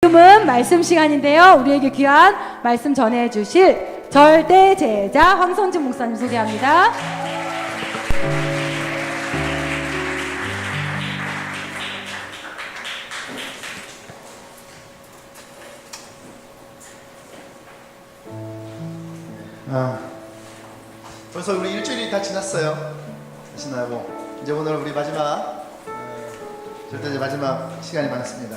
지금은 말씀 시간인데요. 우리에게 귀한 말씀 전해주실 절대 제자 황선진 목사님 소개합니다. 벌써 우리 일주일이 다 지났어요. 지나고 이제 오늘 우리 마지막 절대 마지막 시간이 많습니다.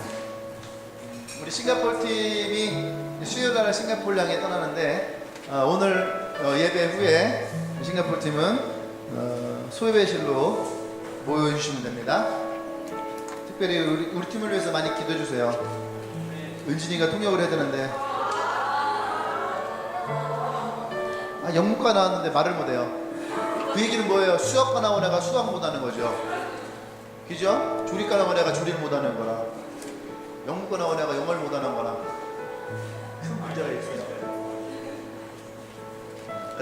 우리 싱가포르 팀이 수요일날 싱가포르 향해 떠나는데 오늘 예배 후에 싱가포르 팀은 소예배실로 모여주시면 됩니다. 특별히 우리 팀을 위해서 많이 기도해 주세요. 은진이가 통역을 해야 되는데 영문과 나왔는데 말을 못해요. 그 얘기는 뭐예요? 수학과 나온 애가 수학 못하는 거죠. 그죠? 조리과 나온 애가 조리를 못하는 거라, 영문과 나온 애가 영어를 못하는 거라 큰 문제가 있어요.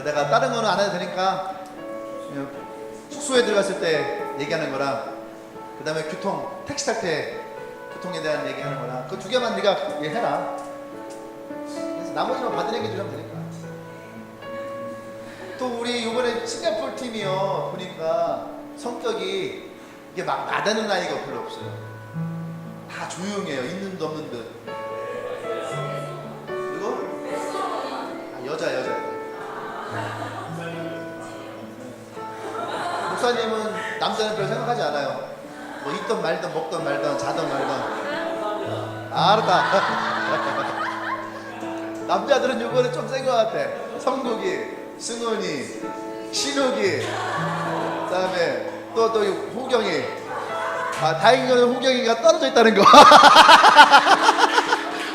내가 다른 거는 안 해도 되니까 숙소에 들어갔을 때 얘기하는 거라, 그 다음에 교통, 택시 탈 때 교통에 대한 얘기하는 거라, 그 두 개만 네가 해라. 그래서 나머지만 받은 얘기 주면 되니까. 또 우리 이번에 싱가포르 팀이요, 보니까 성격이 이게 막 나대는 아이가 별로 없어요. 다 조용해요. 있는 듯 없는 듯. 그리고 여자. 목사님은 남자는 별 생각하지 않아요. 뭐 있던 말던 먹던 말던 자던 말던. 알았다. 남자들은 요거는 좀 센 것 같아. 성국이, 승훈이, 신욱이, 그 다음에 또 호경이. 다행인 거는 호경이가 떨어져 있다는 거.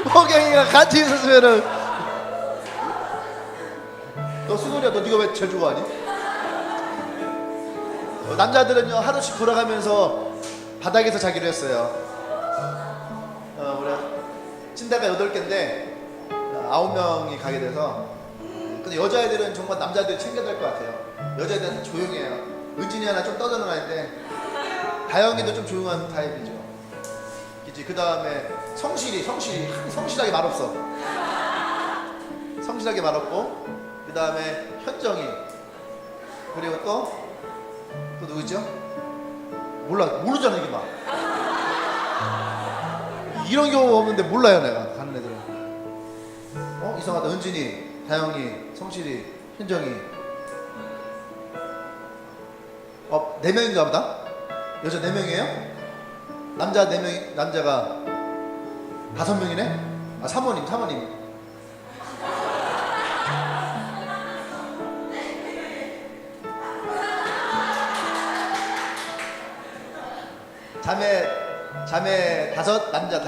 호경이가 같이 있었으면은. 너 승훈이야, 너 네가 왜 제일 좋아하니? 남자들은요 하루씩 돌아가면서 바닥에서 자기로 했어요. 우리 침대가 8개인데 9명이 가게 돼서. 근데 여자애들은 정말 남자들이 챙겨야 될 것 같아요. 여자애들은 조용해요. 은진이 하나 좀 떠드는 아이인데 다영이도 좀 조용한 타입이죠. 그치? 그 다음에 성실하게 말없어. 성실하게 말없고, 그 다음에 현정이, 그리고 또 누구죠? 모르잖아 이게 막. 이런 경우 없는데 몰라요 내가 가는 애들은. 이상하다. 은진이, 다영이, 성실이, 현정이. 4명인가 보다? 여자 4명이에요? 남자 4명, 남자가 5명이네? 사모님. 자매 5, 남자 5.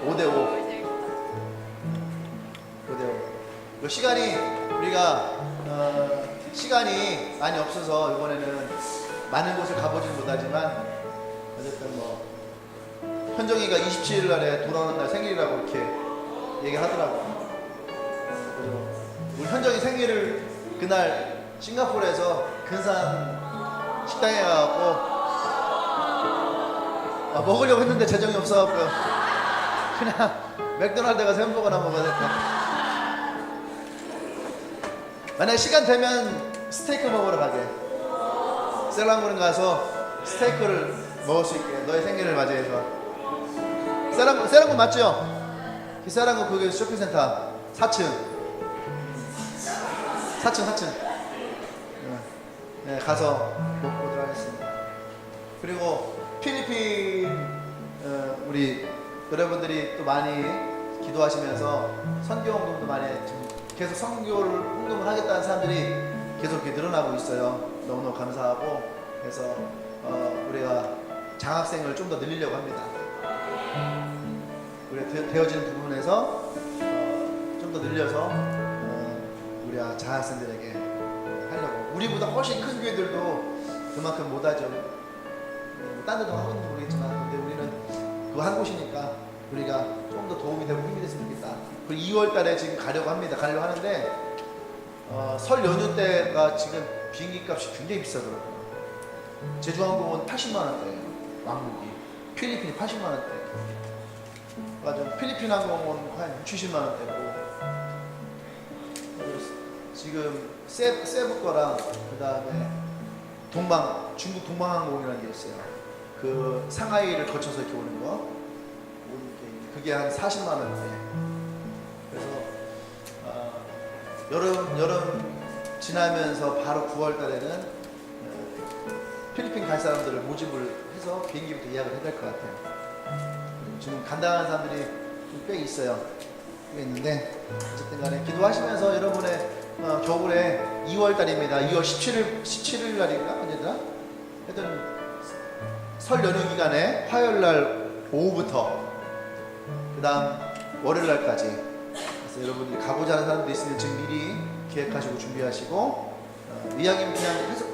5대5. 시간이 우리가 시간이 많이 없어서 이번에는 많은 곳을 가보지는 못하지만, 어쨌든 현정이가 27일 날에 돌아오는 날 생일이라고 이렇게 얘기하더라고요. 그리고 우리 현정이 생일을 그날 싱가포르에서 근사한 식당에 가갖고 먹으려고 했는데 재정이 없어갖고 그냥 맥도날드 가서 햄버거나 먹어야 될까. 만약에 시간 되면 스테이크 먹으러 가게. 셀랑군 가서 스테이크를 먹을 수 있게, 너의 생일을 맞이해서. 셀랑군 맞죠? 셀랑군 그게 쇼핑센터 4층. 네, 가서 먹고 들어가겠습니다. 그리고 필리핀 우리 여러분들이 또 많이 기도하시면서 선교 운동도 많이 계속 선교를 운동을 하겠다는 사람들이 계속 이렇게 늘어나고 있어요. 너무너무 감사하고, 그래서 우리가 장학생을 좀 더 늘리려고 합니다. 우리가 되어지는 부분에서 좀 더 늘려서 우리가 장학생들에게 하려고. 우리보다 훨씬 큰 교회들도 그만큼 못하죠. 딴 데도 하고 있는지 모르겠지만, 근데 우리는 그거 한 곳이니까 우리가 좀 더 도움이 되고 힘이 됐으면 좋겠다. 그리고 2월 달에 지금 가려고 하는데 설 연휴 때가 지금 비행기 값이 굉장히 비싸더라고요. 제주항공은 80만 원대예요. 왕복이. 필리핀이 80만 원대. 맞아. 필리핀 항공은 한 70만 원대고 지금 세부 거랑 그 다음에 중국 동방항공이라는 게 있어요. 그 상하이를 거쳐서 이렇게 오는 거, 그게 한 40만 원대. 그래서 여름 지나면서 바로 9월 달에는 필리핀 갈 사람들을 모집을 해서 비행기부터 예약을 해야 될 것 같아요. 지금 간다는 사람들이 좀 꽤 있어요. 꽤 있는데 어쨌든 간에 기도하시면서 여러분의 겨울에 2월 달입니다. 2월 17일 날인가? 언제더라? 하여튼 설 연휴 기간에 화요일 날 오후부터 그 다음 월요일 날까지, 그래서 여러분들이 가고자 하는 사람도 있으면 지금 미리 계획하시고 준비하시고 이야기는 그냥 해서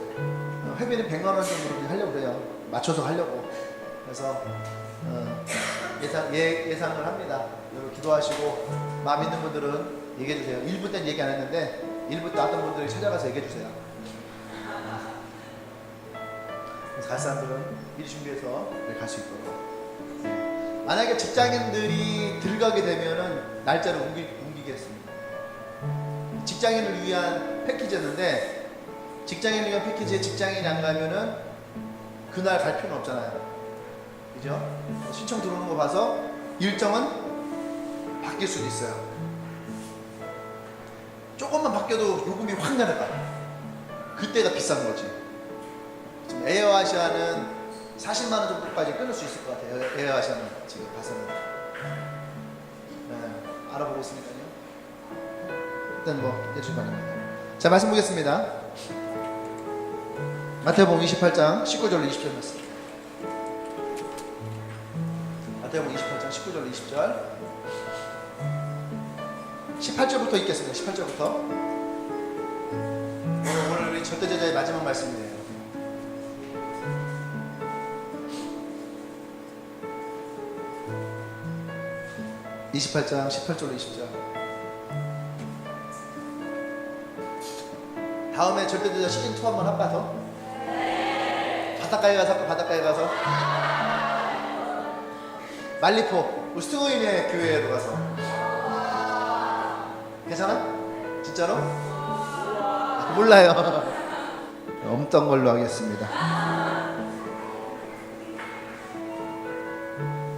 회비는 100만 원 정도로 그냥 하려고 그래요. 맞춰서 하려고. 그래서 예상을 합니다. 여러분 기도하시고 마음 있는 분들은 얘기해 주세요. 1부 때는 얘기 안 했는데 1부 때 어떤 분들이 찾아가서 얘기해 주세요. 그래서 갈 사람들은 미리 준비해서 갈 수 있도록. 만약에 직장인들이 들어가게 되면은 날짜를 옮기겠습니다. 직장인을 위한 패키지였는데 직장인을 위한 패키지에 직장인이 안 가면은 그날 갈 필요는 없잖아요. 그죠? 신청 들어오는 거 봐서 일정은 바뀔 수도 있어요. 조금만 바뀌어도 요금이 확 내려가. 그때가 비싼 거지. 지금 에어아시아는 40만 원 정도까지 끊을 수 있을 것 같아요. 에어아시아는 지금 가서는. 네, 알아보고 있으니까요. 일단 뭐 예측 가능합니다. 자, 말씀 보겠습니다. 마태복음 28장 19절로 20절 말씀. 마태복음 28장 19절로 20절. 18절부터 읽겠습니다. 18절부터. 오늘 우리 절대제자의 마지막 말씀이에요. (28장) 18절로 20절. 다음에 절대제자 시즌2 한번 할까 더? 바닷가에 가서 할까? 바닷가에 가서 말리포 우리 스토인의 교회로 가서. 괜찮아? 진짜로? 몰라요. 없던 걸로 하겠습니다.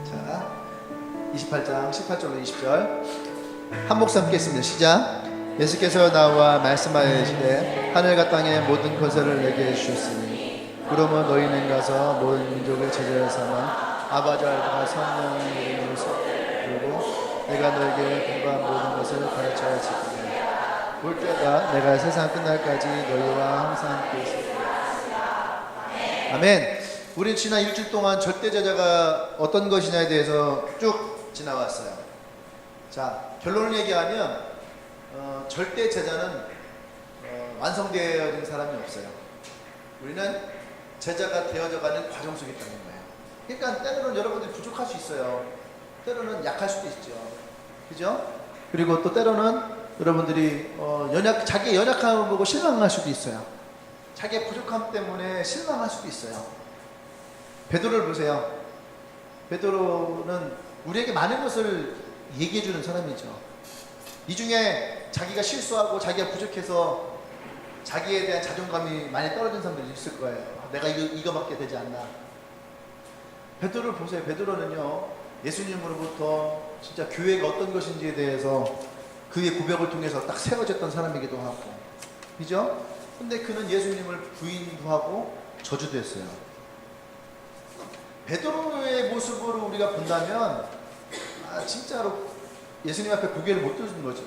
자, 28장 18절로 20절 한 목소리 함께 했습니다. 시작. 예수께서 나와 말씀하시되 하늘과 땅의 모든 권세를 내게 주셨으니 그러면 너희는 가서 모든 민족을 제자로 삼아 아버지 아들과 성령의 이름으로 부르고 내가 너에게 분부한 모든 것을 가르쳐 지키리라. 올 때가 내가 세상 끝날까지 너희와 항상 함께 있으리라. 아멘. 우린 지난 일주일 동안 절대제자가 어떤 것이냐에 대해서 쭉 지나왔어요. 자, 결론을 얘기하면 절대제자는 완성되어진 사람이 없어요. 우리는 제자가 되어져가는 과정 속에 있다는 거예요. 그러니까 때로는 여러분들이 부족할 수 있어요. 때로는 약할 수도 있죠. 그죠? 그리고 또 때로는 여러분들이 자기의 연약함을 보고 실망할 수도 있어요. 자기의 부족함 때문에 실망할 수도 있어요. 베드로를 보세요. 베드로는 우리에게 많은 것을 얘기해주는 사람이죠. 이 중에 자기가 실수하고 자기가 부족해서 자기에 대한 자존감이 많이 떨어진 사람들이 있을 거예요. 내가 이거밖에 되지 않나. 베드로를 보세요. 베드로는요, 예수님으로부터 진짜 교회가 어떤 것인지에 대해서 그의 고백을 통해서 딱 세워졌던 사람이기도 하고, 그죠? 근데 그는 예수님을 부인도 하고 저주도 했어요. 베드로의 모습으로 우리가 본다면 진짜로 예수님 앞에 고개를 못 들어주는 거죠.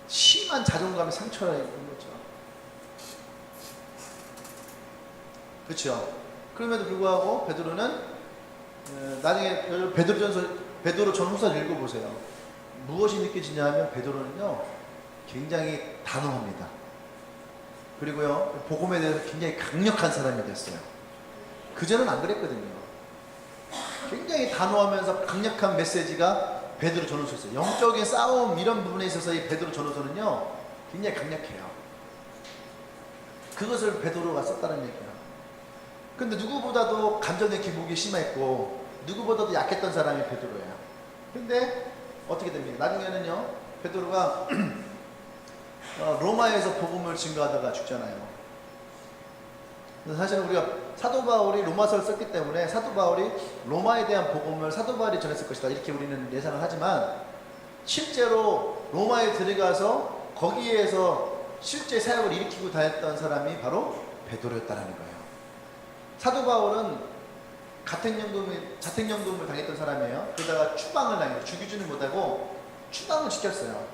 심한 자존감의 상처가 있는 거죠. 그렇죠? 그럼에도 불구하고 베드로는 나중에 베드로 전후서를 읽어보세요. 무엇이 느껴지냐 하면 베드로는요 굉장히 단호합니다. 그리고요 복음에 대해서 굉장히 강력한 사람이 됐어요. 그전은 안 그랬거든요. 굉장히 단호하면서 강력한 메시지가 베드로 전후서였어요. 영적인 싸움 이런 부분에 있어서 이 베드로 전후서는요 굉장히 강력해요. 그것을 베드로가 썼다는 얘기예요. 근데 누구보다도 감정의 기복이 심했고 누구보다도 약했던 사람이 베드로예요. 근데 어떻게 됩니까? 나중에는요, 베드로가 로마에서 복음을 증거하다가 죽잖아요. 근데 사실은 우리가 사도 바울이 로마서를 썼기 때문에 사도 바울이 로마에 대한 복음을 사도 바울이 전했을 것이다, 이렇게 우리는 예상을 하지만, 실제로 로마에 들어가서 거기에서 실제 사역을 일으키고 다녔던 사람이 바로 베드로였다는 거예요. 사도 바울은 자택연금을 당했던 사람이에요. 그러다가 추방을 당해요. 죽이지는 못하고 추방을 시켰어요.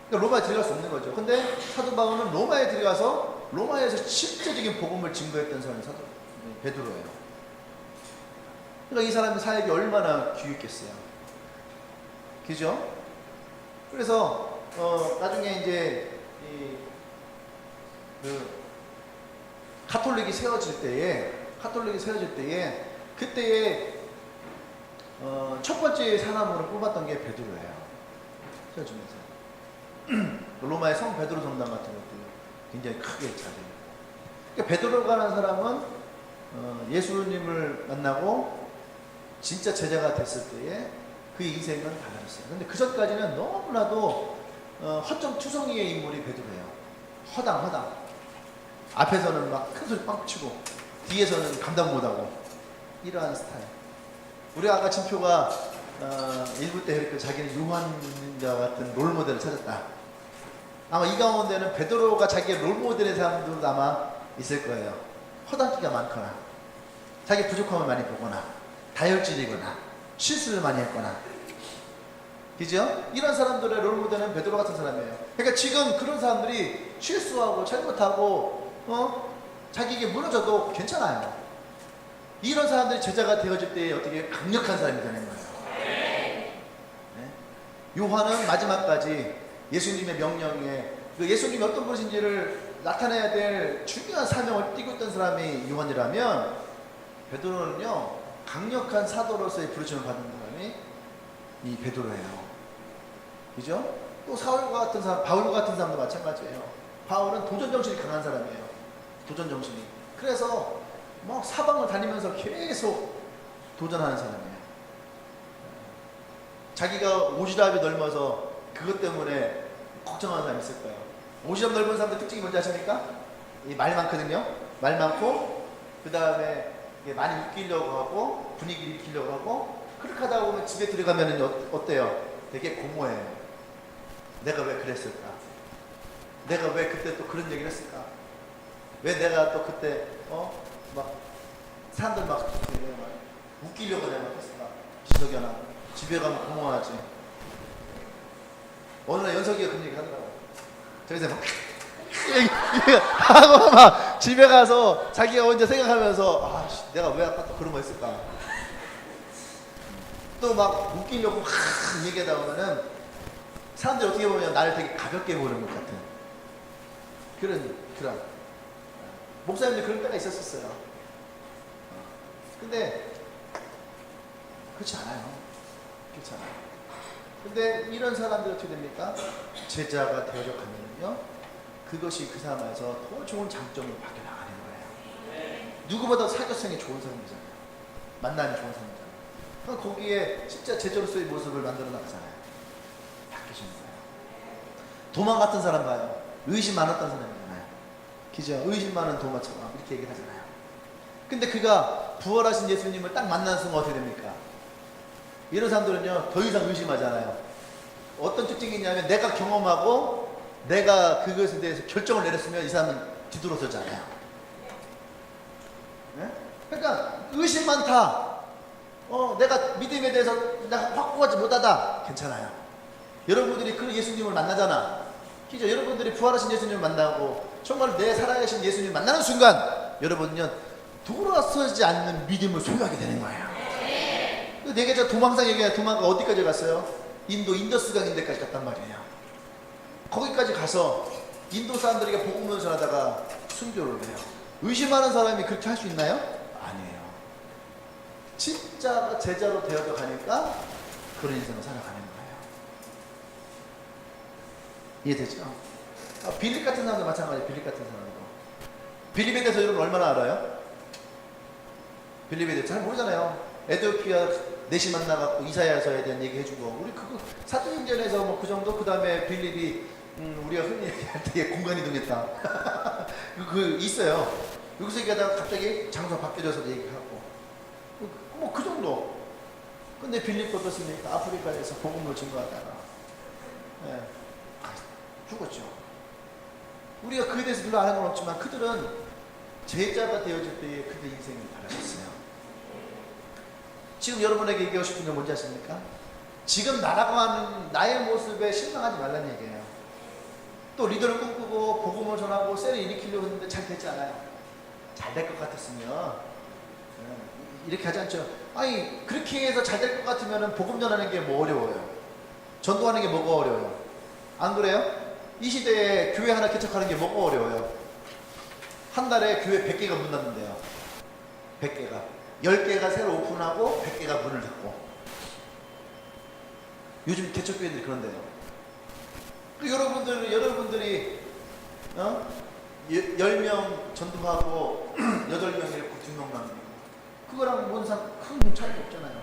그러니까 로마에 들어갈 수 없는 거죠. 근데 사도 바울은 로마에 들어가서 로마에서 실제적인 복음을 증거했던 사람이 베드로예요. 그러니까 이 사람의 사역이 얼마나 귀했겠어요. 그죠? 그래서 나중에 이제 카톨릭이 세워질 때에 그때에 첫 번째 사람으로 뽑았던 게 베드로예요. 세워주면서 로마의 성 베드로 성당 같은 것도 굉장히 크게 차지해요. 그러니까 베드로라는 사람은 예수님을 만나고 진짜 제자가 됐을 때에 그의 인생은 달라졌어요. 근데 그 전까지는 너무나도 허점투성이의 인물이 베드로예요. 허당. 앞에서는 막 큰 소리 빵 치고 뒤에서는 감당 못하고 이러한 스타일. 우리 아까 진표가 일부 때 그러니까 자기는 요한자 같은 롤모델을 찾았다. 아마 이 가운데는 베드로가 자기의 롤모델의 사람들도 아마 있을 거예요. 허당기가 많거나 자기 부족함을 많이 보거나 다혈질이거나 실수를 많이 했거나, 그죠? 이런 사람들의 롤모델은 베드로 같은 사람이에요. 그러니까 지금 그런 사람들이 실수하고 잘못하고 자기에게 무너져도 괜찮아요. 이런 사람들이 제자가 되어질 때 어떻게 강력한 사람이 되는 거예요. 네? 요한은 마지막까지 예수님의 명령에 예수님이 어떤 분이신지를 나타내야 될 중요한 사명을 띠고 있던 사람이 요한이라면, 베드로는요 강력한 사도로서의 부르심을 받은 사람이 이 베드로예요. 그죠? 또 사울과 같은 사람, 바울 같은 사람도 마찬가지예요. 바울은 도전 정신이 강한 사람이에요. 도전 정신이. 그래서 막 사방을 다니면서 계속 도전하는 사람이에요. 자기가 오지랖이 넓어서 그것 때문에 걱정하는 사람이 있을 거예요. 오지랖 넓은 사람들 특징이 뭔지 아십니까? 말 많거든요. 말 많고, 그 다음에 많이 웃기려고 하고 분위기를 일으키려고 하고, 그렇게 하다 보면 집에 들어가면 어때요? 되게 공허해요. 내가 왜 그랬을까? 내가 왜 그때 또 그런 얘기를 했을까? 왜 내가 또 그때 막 사람들 막 웃기려고 내가 막 했을까? 지석연아, 집에 가면 공허하지. 어느 날 연석이가 그런 얘기 하더라고. 저기서 막 하고 막 집에 가서 자기가 혼자 생각하면서 내가 왜 아까 또 그런 거 했을까? 또 막 웃기려고 얘기하다 보면은 사람들이 어떻게 보면 나를 되게 가볍게 보는 것 같은 그런 목사님들 그런 때가 있었어요. 근데 그렇지 않아요. 그렇지 않아요. 근데 이런 사람들 어떻게 됩니까? 제자가 되어져 가면요, 그것이 그 사람에서 더 좋은 장점을 받게 나가는 거예요. 누구보다 사교성이 좋은 사람이잖아요. 만남이 좋은 사람이잖아요. 그럼 거기에 진짜 제자로서의 모습을 만들어 나가잖아요. 바뀌시는 거예요. 도마 같은 사람 봐요. 의심 많았던 사람이잖아요. 그죠? 의심 많은 도마처럼 이렇게 얘기를 하잖아요. 근데 그가 부활하신 예수님을 딱 만나는 순간 어떻게 됩니까? 이런 사람들은요 더 이상 의심하잖아요. 어떤 특징이 있냐면, 내가 경험하고 내가 그것에 대해서 결정을 내렸으면 이 사람은 뒤돌아서잖아요. 네? 그러니까 의심 많다, 내가 믿음에 대해서 내가 확고하지 못하다, 괜찮아요. 여러분들이 그 예수님을 만나잖아. 그죠? 여러분들이 부활하신 예수님을 만나고 정말 내 살아계신 예수님을 만나는 순간 여러분은요 돌아서지 않는 믿음을 소유하게 되는 거예요. 내가 저 도망상 얘기해. 도망가 어디까지 갔어요? 인더스강 인데까지 갔단 말이에요. 거기까지 가서 인도 사람들에게 복음을 전하다가 순교를 해요. 의심하는 사람이 그렇게 할 수 있나요? 아니에요. 진짜 제자로 되어져 가니까 그런 인생을 살아가는 거예요. 이해되죠? 빌립 같은 사람도 마찬가지예요. 빌립 같은 사람도. 빌립에 대해서 여러분 얼마나 알아요? 빌립에 대해서 잘 모르잖아요. 에티오피아 4시 만나갖고 이사야서에 대한 얘기 해주고 우리 그거 사도행전에서 뭐 그 정도 그 다음에 빌립이 우리가 흔히 얘기할 때 공간 이동했다 그 있어요. 여기서 얘기하다가 갑자기 장소가 바뀌어져서 얘기하고 뭐 그 정도. 근데 빌립 어떻습니까? 아프리카에서 복음을 증거하다가 예, 죽었죠. 우리가 그에 대해서 별로 아는 건 없지만 그들은 제자가 되어질 때에 그들 인생이 달라졌어요. 지금 여러분에게 얘기하고 싶은 게 뭔지 아십니까? 지금 나라고 하는 나의 모습에 실망하지 말라는 얘기예요. 또 리더를 꿈꾸고 복음을 전하고 셀을 일으키려고 했는데 잘 되지 않아요. 잘 될 것 같았으면 이렇게 하지 않죠. 아니 그렇게 해서 잘 될 것 같으면 복음 전하는 게 뭐 어려워요? 전도하는 게 뭐가 어려워요? 안 그래요? 이 시대에 교회 하나 개척하는 게 뭐가 어려워요? 한 달에 교회 100개가 문 닫는데요. 100개가 10개가 새로 오픈하고 100개가 문을 닫고. 요즘 개척교회들이 그런데요. 여러분들이 10명 전도하고 8명 잃고 2명 남기고 그거랑 뭔 큰 차이가 없잖아요.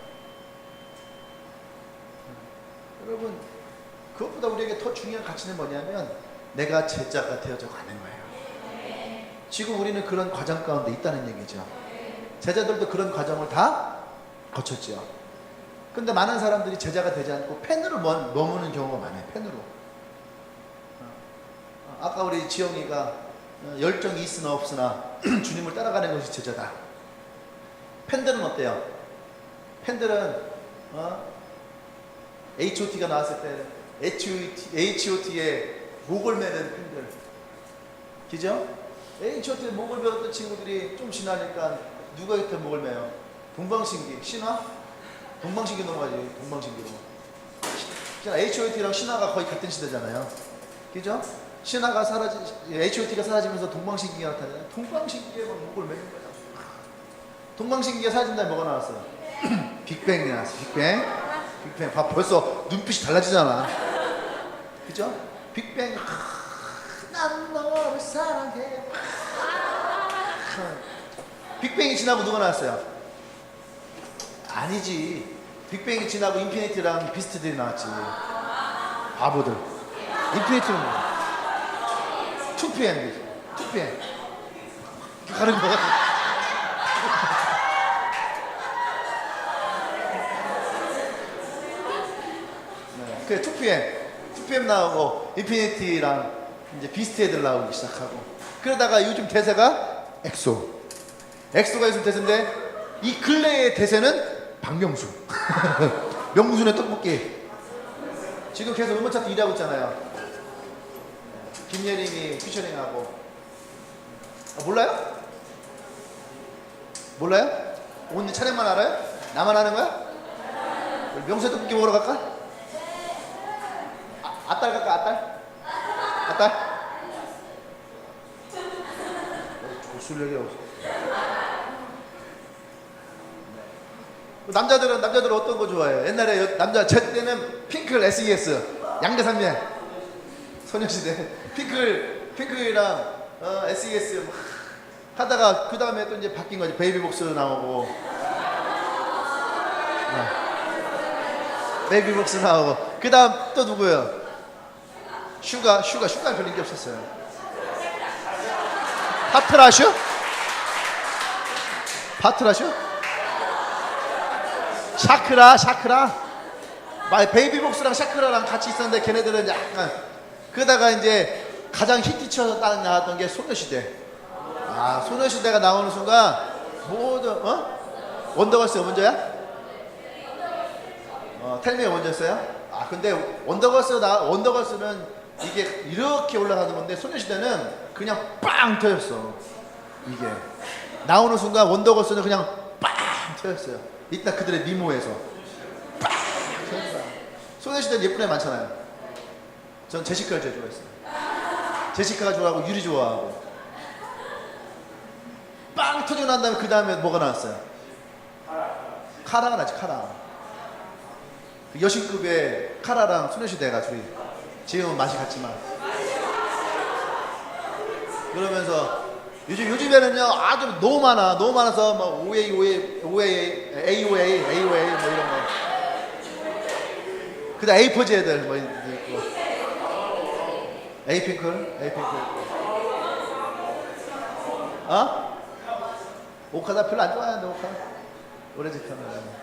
여러분 그것보다 우리에게 더 중요한 가치는 뭐냐면 내가 제자가 되어져 가는 거예요. 지금 우리는 그런 과정 가운데 있다는 얘기죠. 제자들도 그런 과정을 다 거쳤죠. 근데 많은 사람들이 제자가 되지 않고 펜으로 머무는 경우가 많아요. 펜으로. 아까 우리 지영이가 열정이 있으나 없으나 주님을 따라가는 것이 제자다. 팬들은 어때요? 팬들은 H.O.T가 나왔을 때 H.O.T의 목을 매는 팬들, 그죠? H.O.T의 목을 매었던 친구들이 좀 지나니까 누가 곁에 목을 매요? 동방신기, 신화? 동방신기 넘어가지. 동방신기로. H.O.T랑 신화가 거의 같은 시대잖아요. 그죠? 신화가 H.O.T가 사라지면서 동방신기가 나타나요. 동방신기에 막 목을 매는 거야. 동방신기가 사라진 다음에 뭐가 나왔어요? 빅뱅이 나왔어요. 빅뱅. 봐, 벌써 눈빛이 달라지잖아. 그죠? 빅뱅. 난 너를 사랑해. 빅뱅이 지나고 누가 나왔어요? 아니지. 빅뱅이 지나고 인피니티랑 비스트들이 나왔지. 바보들. 인피니티는 뭐야? 2PM. 가는 거야. 그 2PM 나오고 인피니티랑 이제 비스트 애들 나오기 시작하고 그러다가 요즘 대세가 엑소가 요즘 대세인데 이 근래의 대세는 박명수 명수네 떡볶이 지금 계속 음원 차트 1위 하고 있잖아요. 김예림이 피처링하고 몰라요? 오늘 촬영만 알아요? 나만 아는 거야? 명수네 떡볶이 먹으러 갈까? 아딸 갈까? 아딸? 술력이 없어. 남자들은 어떤 거 좋아해요? 옛날에 제 때는 핑클 SES 양대산맥 소녀시대 핑클이랑 SES 하다가 그 다음에 또 이제 바뀐 거지. 베이비복스 나오고 베이비복스 나오고 그 다음 또 누구예요? 슈가는 별 인기 없었어요. 파트라슈? 샤크라? 베이비복스랑 샤크라랑 같이 있었는데 걔네들은 약간 그러다가 이제 가장 히트쳐서 딱 나왔던 게 소녀시대. 소녀시대가 나오는 순간 모두 원더걸스가 먼저야? 텔미가 먼저였어요? 근데 원더걸스는 이게 이렇게 올라가는 건데 소녀시대는 그냥 빵 터졌어. 이게 나오는 순간 원더걸스는 그냥 빵 터졌어요. 이따 그들의 미모에서 빵 터졌어요. 소녀시대는 예쁜 애 많잖아요. 전 제시카를 제일 좋아했어요. 제시카가 좋아하고 유리 좋아하고 빵 터지고 난 다음에 그 다음에 뭐가 나왔어요? 카라가 나지. 카라. 여신급의 카라랑 소녀시대가 둘이 지금은 맛이 같지만 그러면서 요즘에는요 아주 너무 많아서 뭐 OA 뭐 이런 거. 그다음 A4지 애들 뭐 있고. 에이핑클. 어? 오카다 별로 안 좋아하는데 오카. 오래지카는.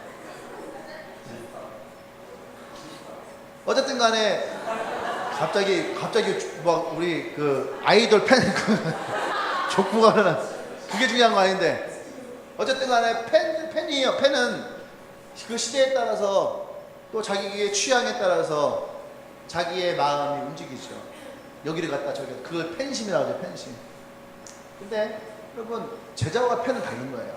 어쨌든 간에 갑자기 막 우리 그 아이돌 팬 족구가 하나 그게 중요한 거 아닌데 어쨌든 간에 팬이에요. 팬은 그 시대에 따라서 또 자기의 취향에 따라서 자기의 마음이 움직이죠. 여기를 갔다 저기 그걸 팬심이라고 하죠. 팬심. 근데 여러분 제자와 팬은 다른 거예요.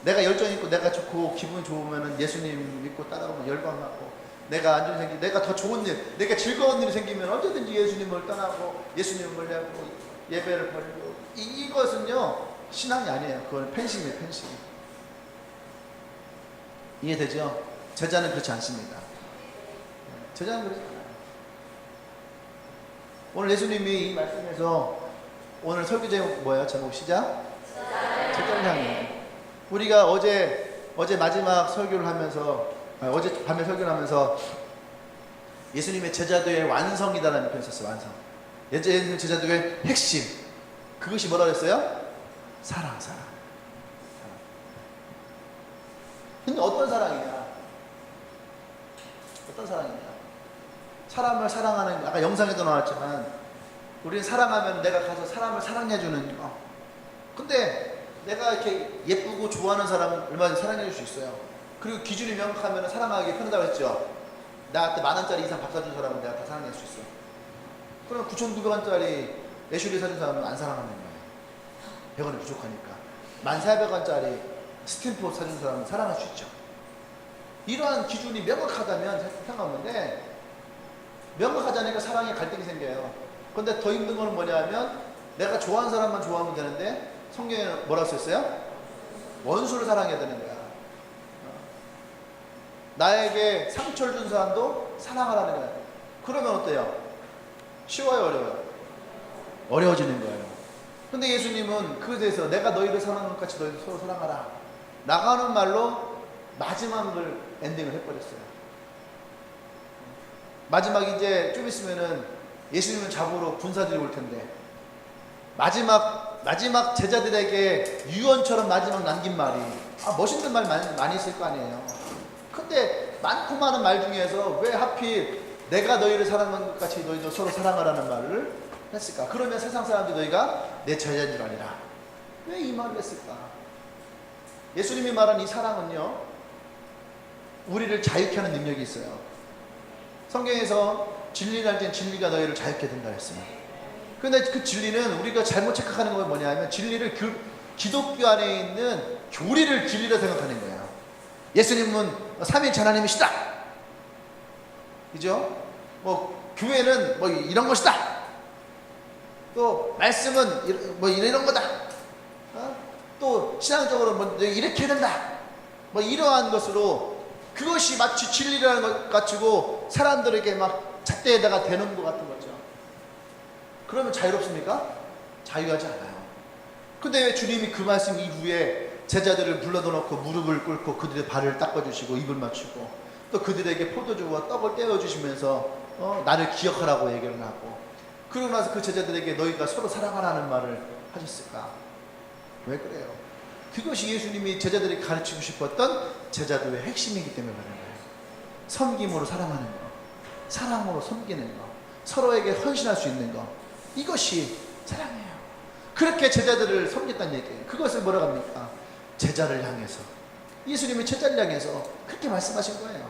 내가 열정 있고 내가 좋고 기분 좋으면은 예수님 믿고 따라오면 열광하고 내가 안 좋은 생기 내가 더 좋은 일 내가 즐거운 일이 생기면 언제든지 예수님을 떠나고 예수님을 내고 예배를 버리고 이것은요 신앙이 아니에요. 그건 팬심이에요. 팬심. 이해되죠? 제자는 그렇지 않습니다. 제자는 그렇지 않아요. 오늘 예수님이 이 말씀에서 오늘 설교 제목 뭐예요? 제목 시작? 제자를 향해. 우리가 어제 마지막 설교를 하면서 어제 밤에 설교를 하면서 예수님의 제자도의 완성이다라는 표현을 썼어요. 완성. 예수님 제자도의 핵심. 그것이 뭐라 그랬어요? 사랑. 근데 어떤 사랑이냐? 어떤 사랑이냐? 사람을 사랑하는, 아까 영상에도 나왔지만 우리는 사랑하면 내가 가서 사람을 사랑해주는 거. 근데 내가 이렇게 예쁘고 좋아하는 사람은 얼마든지 사랑해줄 수 있어요. 그리고 기준이 명확하면 사랑하기 편하다고 했죠. 나한테 10,000원짜리 이상 밥 사준 사람은 내가 다 사랑할 수 있어. 그러면 9,900원짜리 애슐리 사준 사람은 안 사랑하는 거예요. 100원이 부족하니까. 1,400원짜리 스탬프 사준 사람은 사랑할 수 있죠. 이러한 기준이 명확하다면 상관없는데 명확하지 않으니까 사랑에 갈등이 생겨요. 근데 더 힘든 거는 뭐냐면 내가 좋아하는 사람만 좋아하면 되는데 성경에 뭐라고 썼어요? 원수를 사랑해야 되는 거야. 나에게 상처를 준 사람도 사랑하라는 거야. 그러면 어때요? 쉬워요, 어려워요? 어려워지는 거예요. 근데 예수님은 그에 대해서 내가 너희를 사랑하는 것 같이 너희도 서로 사랑하라. 나가는 말로 마지막을 엔딩을 해버렸어요. 마지막 이제 좀 있으면은 예수님을 잡으러 군사들이 올 텐데 마지막 제자들에게 유언처럼 마지막 남긴 말이 멋있는 말 많이 있을 거 아니에요. 근데 많고 많은 말 중에서 왜 하필 내가 너희를 사랑하는 것 같이 너희도 서로 사랑하라는 말을 했을까? 그러면 세상 사람들이 너희가 내 제자인 줄 아니라 왜 이 말을 했을까? 예수님이 말한 이 사랑은요 우리를 자유케 하는 능력이 있어요. 성경에서 진리를 할 땐 진리가 너희를 자유케 된다 했어요. 근데 그 진리는 우리가 잘못 착각하는 건 뭐냐면 진리를 기독교 안에 있는 교리를 진리라 생각하는 거예요. 예수님은 삼위일체 하나님이시다. 그죠? 뭐 교회는 뭐 이런 것이다. 또 말씀은 뭐 이런 거다. 또 신앙적으로 뭐 이렇게 해야 된다. 뭐 이러한 것으로 그것이 마치 진리라는 것 가지고 사람들에게 막 잣대에다가 대는 것 같은 거죠. 그러면 자유롭습니까? 자유하지 않아요. 근데 왜 주님이 그 말씀 이후에 제자들을 불러다 놓고 무릎을 꿇고 그들의 발을 닦아주시고 입을 맞추고 또 그들에게 포도주와 떡을 떼어주시면서 나를 기억하라고 얘기를 하고 그러고 나서 그 제자들에게 너희가 서로 사랑하라는 말을 하셨을까? 왜 그래요? 그것이 예수님이 제자들에게 가르치고 싶었던 제자들의 핵심이기 때문에 그런 거예요. 섬김으로 사랑하는 거, 사랑으로 섬기는 거, 서로에게 헌신할 수 있는 거, 이것이 사랑이에요. 그렇게 제자들을 섬겼다는 얘기예요. 그것을 뭐라고 합니까? 제자를 향해서, 예수님이 제자를 향해서 그렇게 말씀하신 거예요.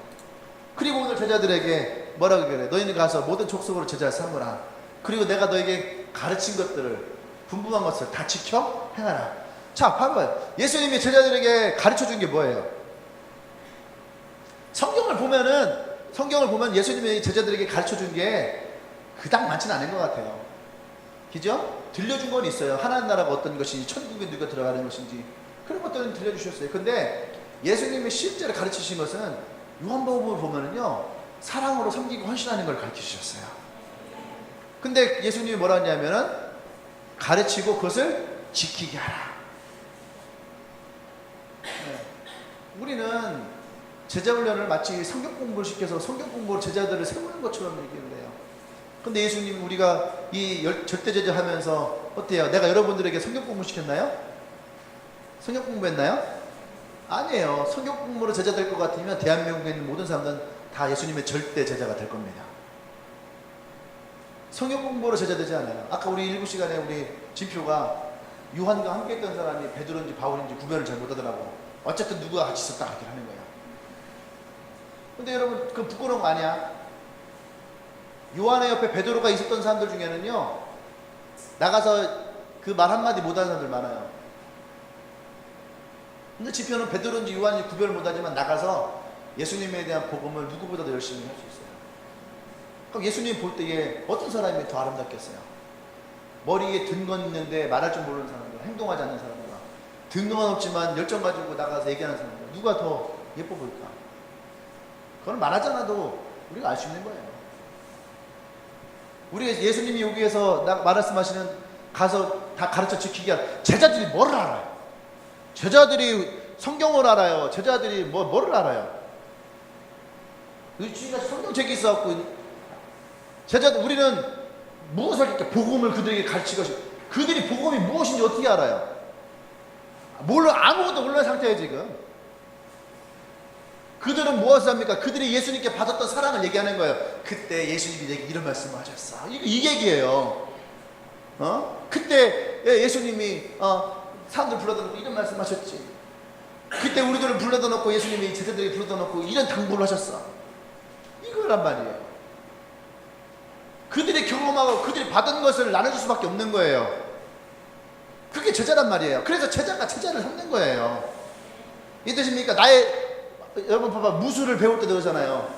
그리고 오늘 제자들에게 뭐라고 그래? 너희는 가서 모든 족속으로 제자를 삼으라. 그리고 내가 너에게 가르친 것들을 분부한 것을 다 지켜 행하라. 자, 봐봐요. 예수님이 제자들에게 가르쳐 준 게 뭐예요? 성경을 보면 예수님이 제자들에게 가르쳐 준 게 그닥 많지는 않은 것 같아요. 그죠? 들려준 건 있어요. 하나님 나라가 어떤 것인지, 천국에 누가 들어가는 것인지, 그런 것들은 들려주셨어요. 근데 예수님이 실제로 가르치신 것은 요한복음을 보면은요, 사랑으로 섬기고 헌신하는 걸 가르쳐 주셨어요. 근데 예수님이 뭐라 했냐면은, 가르치고 그것을 지키게 하라. 네. 우리는 제자 훈련을 마치 성경 공부를 시켜서 성경 공부로 제자들을 세우는 것처럼 얘기를 해요. 근데 예수님 우리가 이 절대제자 하면서 어때요? 내가 여러분들에게 성경 공부 시켰나요? 성경 공부했나요? 아니에요. 성경 공부로 제자 될 것 같으면 대한민국에 있는 모든 사람들은 다 예수님의 절대 제자가 될 겁니다. 성경 공부로 제자 되지 않아요. 아까 우리 일부 시간에 우리 진표가 요한과 함께 했던 사람이 베드로인지 바울인지 구별을 잘 못하더라고. 어쨌든 누구와 같이 있었다 이렇게 하는 거예요. 근데 여러분 그 부끄러운 거 아니야? 요한의 옆에 베드로가 있었던 사람들 중에는요, 나가서 그 말 한마디 못하는 사람들 많아요. 근데 지표는 베드로인지 요한인지 구별을 못하지만 나가서 예수님에 대한 복음을 누구보다도 열심히 할 수 있어요. 그럼 예수님 볼 때에 어떤 사람이 더 아름답겠어요? 머리에 든 건 있는데 말할 줄 모르는 사람들, 행동하지 않는 사람들, 든 건 없지만 열정 가지고 나가서 얘기하는 사람들, 누가 더 예뻐 보일까? 그건 말하지 않아도 우리가 알 수 있는 거예요. 우리 예수님이 여기에서 말씀하시는 가서 다 가르쳐 지키게 하라. 제자들이 뭐를 알아요? 제자들이 성경을 알아요. 제자들이 뭐를 알아요? 지금까지 성경책이 있어갖고 제자들 우리는 무엇을 이렇게 복음을 그들에게 가르치고 그들이 복음이 무엇인지 어떻게 알아요? 아무것도 모르는 상태예요 지금. 그들은 무엇을 합니까? 그들이 예수님께 받았던 사랑을 얘기하는 거예요. 그때 예수님이 내게 이런 말씀을 하셨어. 이 얘기예요. 그때 예수님이 사람들 불러다 놓고 이런 말씀 하셨지. 그때 우리들을 불러다 놓고 예수님이 제자들이 불러다 놓고 이런 당부를 하셨어. 이거란 말이에요. 그들이 경험하고 그들이 받은 것을 나눠줄 수밖에 없는 거예요. 그게 제자란 말이에요. 그래서 제자가 제자를 삼는 거예요. 이해되십니까? 여러분 봐봐, 무술을 배울 때도 그러잖아요.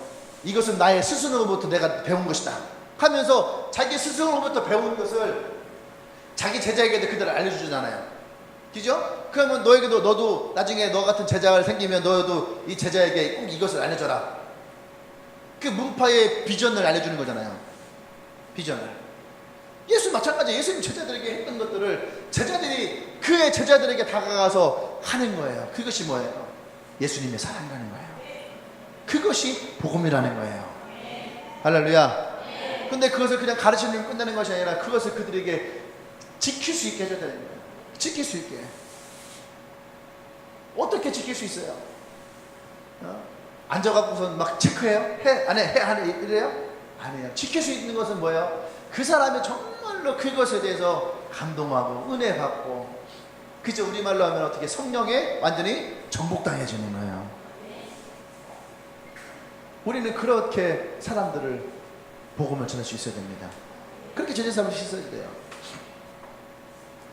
이것은 나의 스승으로부터 내가 배운 것이다 하면서 자기 스승으로부터 배운 것을 자기 제자에게도 그대로 알려주잖아요. 그죠? 그러면 너도 나중에 너 같은 제자가 생기면 너도 이 제자에게 꼭 이것을 알려줘라. 그 문파의 비전을 알려주는 거잖아요. 비전을. 예수 마찬가지예요. 예수님 제자들에게 했던 것들을 제자들이 그의 제자들에게 다가가서 하는 거예요. 그것이 뭐예요? 예수님의 사랑이라는 거예요. 그것이 복음이라는 거예요. 할렐루야. 근데 그것을 그냥 가르치면 끝나는 것이 아니라 그것을 그들에게 지킬 수 있게 해줘야 되는 거예요. 지킬 수 있게. 어떻게 지킬 수 있어요? 앉아갖고선 막 체크해요? 안 해? 이래요? 안 해요. 지킬 수 있는 것은 뭐예요? 그 사람이 정말로 그것에 대해서 감동하고 은혜 받고, 그죠? 우리말로 하면 어떻게 성령에 완전히 정복당해지는 거예요. 우리는 그렇게 사람들을 복음을 전할 수 있어야 됩니다. 그렇게 제자 삼을 수 있어야 돼요.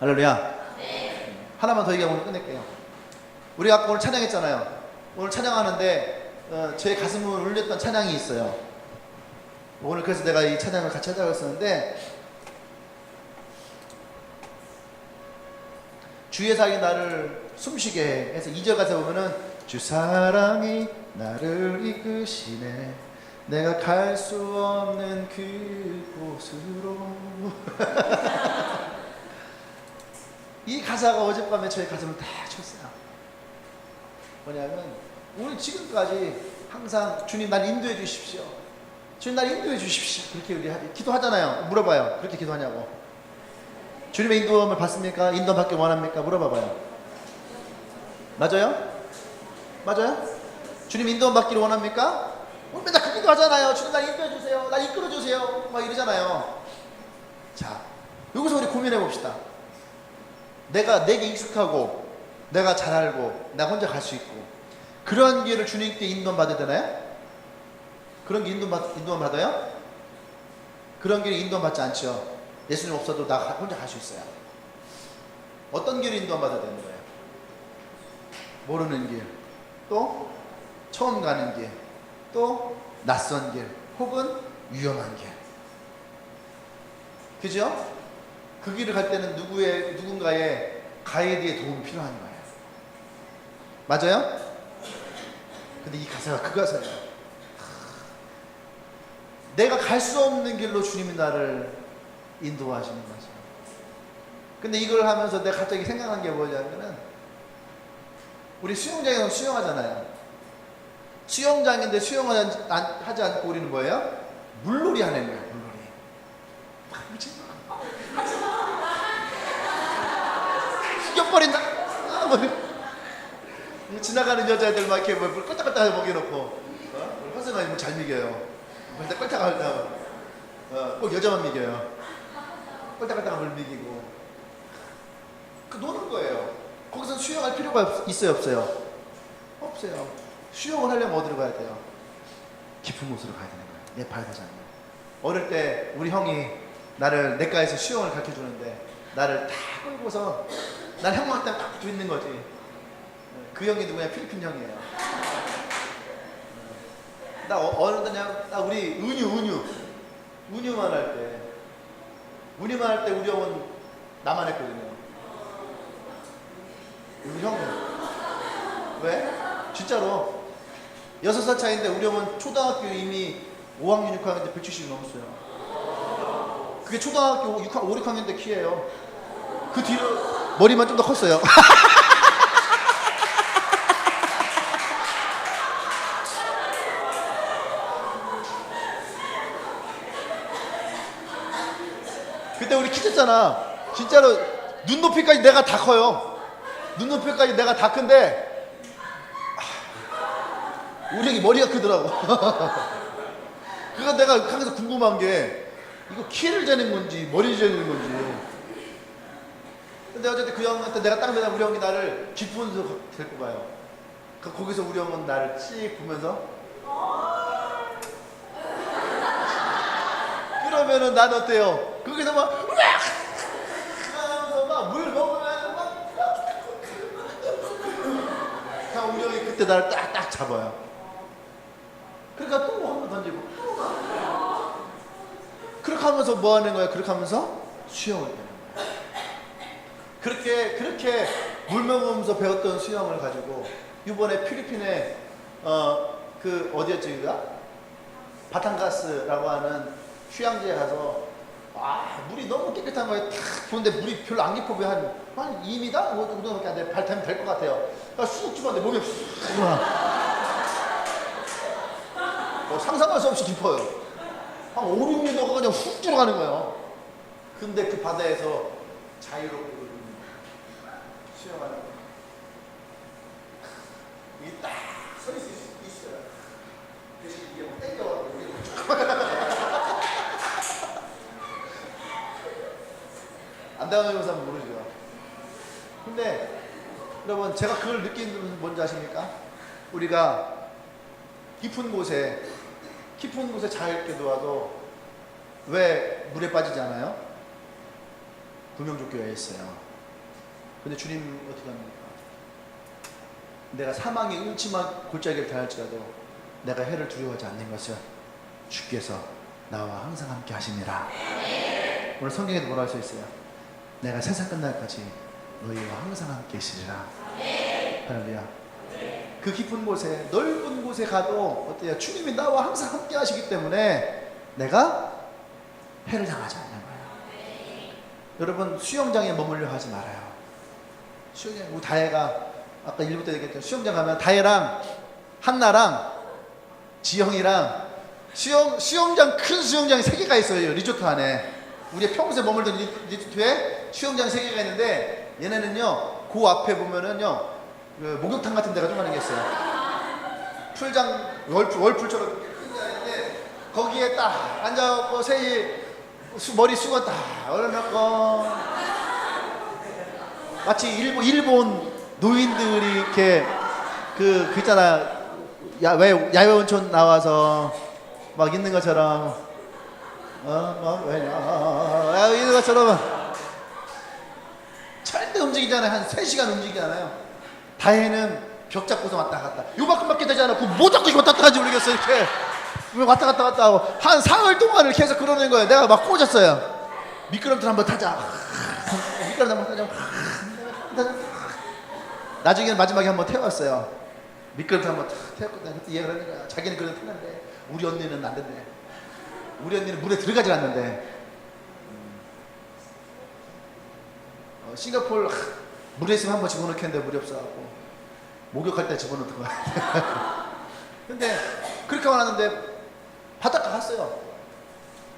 할렐루야. 하나만 더 얘기하고 오늘 끝낼게요. 우리 아까 오늘 찬양했잖아요. 오늘 찬양하는데 제 가슴을 울렸던 찬양이 있어요. 오늘 그래서 내가 이 찬양을 같이 하자고 했었는데, 주의 사랑이 나를 숨쉬게 해 해서 2절 가서 보면은 주 사랑이 나를 이끄시네 내가 갈 수 없는 그곳으로 이 가사가 어젯밤에 저의 가슴을 다 쳤어요. 뭐냐면 우리 지금까지 항상 주님 날 인도해 주십시오, 주님 날 인도해 주십시오 그렇게 우리 기도하잖아요. 물어봐요. 그렇게 기도하냐고. 주님의 인도함을 받습니까? 인도함 받기 원합니까? 물어봐봐요. 맞아요? 맞아요? 주님 인도함 받기를 원합니까? 우리 맨날 그 기도 하잖아요. 주님 날 인도해 주세요, 날 이끌어 주세요 막 이러잖아요. 자, 여기서 우리 고민해 봅시다. 내게 익숙하고 내가 잘 알고 나 혼자 갈 수 있고 그런 길을 주님께 인도함 받아야 되나요? 그런 길 인도함 받아요? 그런 길에 인도함 받지 않죠. 예수님 없어도 나 혼자 갈 수 있어요. 어떤 길을 인도함 받아야 되는 거예요? 모르는 길, 또 처음 가는 길, 또 낯선 길, 혹은 위험한 길. 그죠? 그 길을 갈 때는 누군가의 가이드의 도움이 필요한 거예요. 맞아요? 근데 이 가사가 그 가사예요. 내가 갈 수 없는 길로 주님이 나를 인도하시는 거죠. 근데 이걸 하면서 내가 갑자기 생각난 게 뭐냐면은 우리 수영장에 가서 수영하잖아요. 수영장인데 수영하지 않고 우리는 뭐예요? 물놀이 하는 거예요. 물놀이. 죽여버린다. 지나가는 여자애들 막 이렇게 물 꼴딱꼴딱 먹여놓고 허승아니 뭐 잘 미겨요. 근데 꼴딱꼴딱 꼭 여자만 미겨요. 꼴딱꼴딱 물 미기고 그 노는 거예요. 거기서 수영할 필요가 있어요 없어요? 없어요. 수영을 하려면 어디로 가야 돼요? 깊은 곳으로 가야 되는 거예요. 네팔 가잖아요. 어릴 때 우리 형이 나를 내과에서 수영을 가르쳐 주는데 나를 다 끌고서 난 형만 딱 붙어 있는 거지. 그 형이 누구냐? 필리핀 형이에요. 나 어느 때냐? 나 우리 은유만 할 때 우리 형은 나만 했거든요. 우리 형은 왜? 진짜로 6살 차이인데 우리 형은 초등학교 이미 5학년 6학년 때 170이 넘었어요. 그게 초등학교 5, 6학년 때 키예요. 그 뒤로 머리만 좀 더 컸어요. 그때 우리 키쳤잖아. 진짜로 눈높이까지 내가 다 커요. 눈높이까지 내가 다 큰데 우리 형이 머리가 크더라고. 그거 내가 항상 궁금한 게 이거 키를 재는 건지 머리를 재는 건지. 근데 어쨌든 그 형한테 내가 딱 맨날 우리 형이 나를 깊은 데서 데리고 가요. 거기서 우리 형은 나를 씩 보면서 그러면은 난 어때요? 거기서 막 물 먹으면서 막 우리 형이 그때 나를 딱 잡아요. 그러니까 또 한 번 던지고 그렇게 하면서 뭐 하는 거야? 그렇게 하면서 수영을 배우는 거야. 그렇게 물 먹으면서 배웠던 수영을 가지고 이번에 필리핀에 그 어디였지 그가? 바탕가스라고 하는 휴양지에 가서 물이 너무 깨끗한 거예요. 탁 보는데 물이 별로 안 깊어 보여. 한 2m? 뭐 정도밖에 안 돼. 발 타면 될 것 같아요. 그러니까 쑥 집었는데 몸이 쑥 상상할 수 없이 깊어요. 한 5, 6m가 그냥 훅 들어가는 거예요. 근데 그 바다에서 자유롭게 수영하는 거예요. 이게 딱 서 있어요. 대신 이게 뭐 땡겨가지고 안 당해본 사람은 모르죠. 근데 여러분 제가 그걸 느끼는 것은 뭔지 아십니까? 우리가 깊은 곳에 자유롭게 놓아도 왜 물에 빠지지 않아요? 구명조끼가 있어요. 근데 주님 어떻게 합니까? 내가 사망의 음침한 골짜기를 다할지라도 내가 해를 두려워하지 않는 것을 주께서 나와 항상 함께 하시니라. 오늘 성경에도 뭐라 할 수 있어요? 내가 세상 끝날까지 너희와 항상 함께 있으리라. 할렐루야. 그 깊은 곳에 넓은 곳에 가도 어때요? 주님이 나와 항상 함께 하시기 때문에 내가 해를 당하지 않는 거예요. 여러분 수영장에 머물려 하지 말아요. 수영장 우리 다혜가 아까 1부 때 얘기했던 수영장 가면 다혜랑 한나랑 지영이랑 수영장 큰 수영장이 3개가 있어요. 리조트 안에. 우리 평소에 머물던 리조트에 수영장 3개가 있는데 얘네는요 그 앞에 보면은요 그 목욕탕 같은 데가 좀 하는 게 있어요. 풀장 월풀처럼 큰 자리인데 거기에 딱 앉아갖고 머리 수건 딱 올려놓고 마치 일본 노인들이 이렇게 그 있잖아 야외 온천 나와서 막 있는 것처럼 있는 것처럼 절대 움직이지 않아요. 한 3시간 움직이지 않아요. 다혜는 벽 잡고서 왔다 갔다. 요만큼밖에 되지 않아. 뭐 잡고 왔다 갔다 하지 모르겠어. 이렇게 왔다 갔다 하고 한 사흘 동안을 계속 그러는 거예요. 내가 막 꽂았어요. 미끄럼틀 한번 타자. 미끄럼틀 한번 타자. 나중에는 마지막에 한번 태웠어요. 미끄럼틀 한번 태웠거든. 그때 얘가 그러는 거야. 자기는 그래도 타는데 우리 언니는 안 된대. 우리 언니는 물에 들어가질 않는데. 싱가포르 물에 있으면 한번 집어넣겠는데 물이 없어갖고 목욕할 때 집어넣던 거야. 근데 그렇게 왔는데 바닷가 갔어요.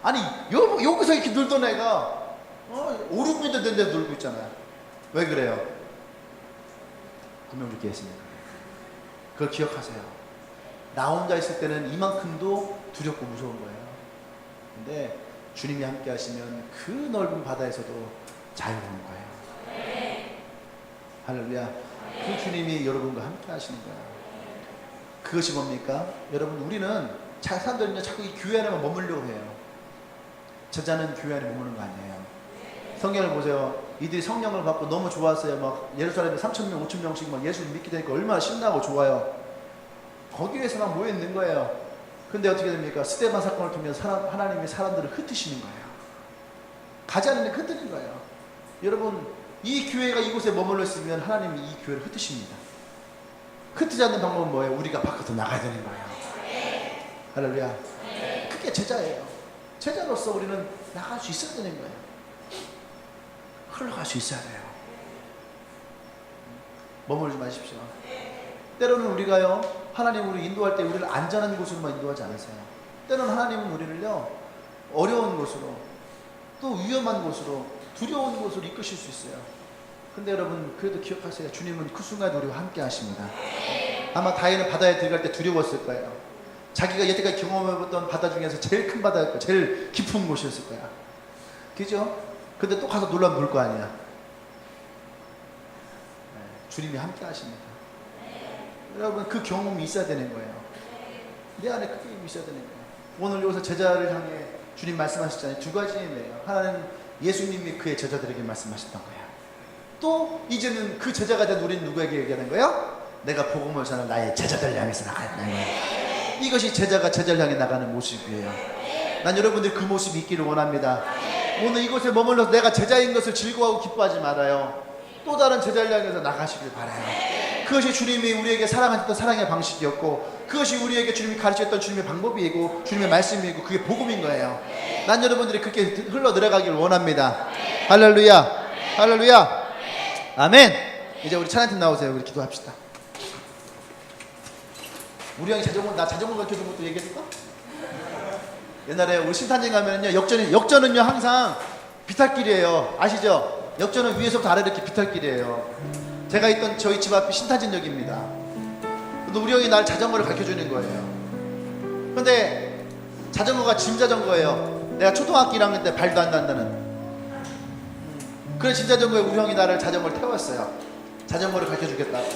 아니 여기서 이렇게 놀던 애가 5, 6m 된 데서 놀고 있잖아요. 왜 그래요? 분명 그렇게 했습니다. 그걸 기억하세요. 나 혼자 있을 때는 이만큼도 두렵고 무서운 거예요. 근데 주님이 함께 하시면 그 넓은 바다에서도 자유로운 거예요. 할렐루야. 그 주님이 여러분과 함께 하시는 거예요. 그것이 뭡니까? 여러분, 우리는 사람들은요 자꾸 이 교회 안에만 머물려고 해요. 제자는 교회 안에 머무는 거 아니에요. 성경을 보세요. 이들이 성령을 받고 너무 좋았어요. 막 예루살렘에 3,000명, 5,000명씩 막 예수를 믿게 되니까 얼마나 신나고 좋아요. 거기에서 막 모여 있는 거예요. 근데 어떻게 됩니까? 스데반 사건을 통해서 하나님이 사람들을 흩으시는 거예요. 가지 않는 데 흩트는 거예요. 여러분, 이 교회가 이곳에 머물러 있으면 하나님이 이 교회를 흩으십니다. 흩트지 않는 방법은 뭐예요? 우리가 밖으로 나가야 되는 거예요. 할렐루야. 그게 제자예요. 제자로서 우리는 나갈 수 있어야 되는 거예요. 흘러갈 수 있어야 돼요. 머물지 마십시오. 때로는 우리가요, 하나님 우리 인도할 때 우리를 안전한 곳으로만 인도하지 않으세요. 때로는 하나님은 우리를요, 어려운 곳으로, 또 위험한 곳으로, 두려운 곳으로 이끄실 수 있어요. 근데 여러분, 그래도 기억하세요. 주님은 그 순간에 우리와 함께 하십니다. 아마 다윗은 바다에 들어갈 때 두려웠을 거예요. 자기가 여태까지 경험해봤던 바다 중에서 제일 큰 바다였고 제일 깊은 곳이었을 거야. 그죠? 근데 또 가서 놀라면 볼 거 아니야. 주님이 함께 하십니다. 여러분, 그 경험이 있어야 되는 거예요. 내 안에 그 경험이 있어야 되는 거예요. 오늘 여기서 제자를 향해 주님 말씀하셨잖아요. 두 가지 의미예요. 하나는 예수님이 그의 제자들에게 말씀하셨던 거예요. 또 이제는 그 제자가 된 우리는 누구에게 얘기하는 거예요? 내가 복음을 전하는 나의 제자들 향해서 나가는 거예요. 이것이 제자가 제자를 향해 나가는 모습이에요. 난 여러분들이 그 모습이 있기를 원합니다. 오늘 이곳에 머물러서 내가 제자인 것을 즐거워하고 기뻐하지 말아요. 또 다른 제자를 향해서 나가시길 바라요. 그것이 주님이 우리에게 사랑하셨던 사랑의 방식이었고, 그것이 우리에게 주님이 가르쳤던 주님의 방법이고 주님의 말씀이고, 그게 복음인 거예요. 난 여러분들이 그렇게 흘러 들어가길 원합니다. 할렐루야. 할렐루야. 아멘. 이제 우리 찬양팀 나오세요. 우리 기도합시다. 우리 형이 나 자전거 가르쳐준 것도 얘기해줄까? 옛날에 우리 신탄진 가면은요, 역전은요 항상 비탈길이에요. 아시죠? 역전은 위에서부터 아래로 이렇게 비탈길이에요. 제가 있던 저희 집 앞이 신탄진역입니다. 근데 우리 형이 날 자전거를 가르쳐주는 거예요. 근데 자전거가 짐 자전거예요. 내가 초등학교 1학년 때 발도 안 닿는다는. 그래, 짐 자전거에 우리 형이 나를 자전거를 태웠어요. 자전거를 가르쳐주겠다고.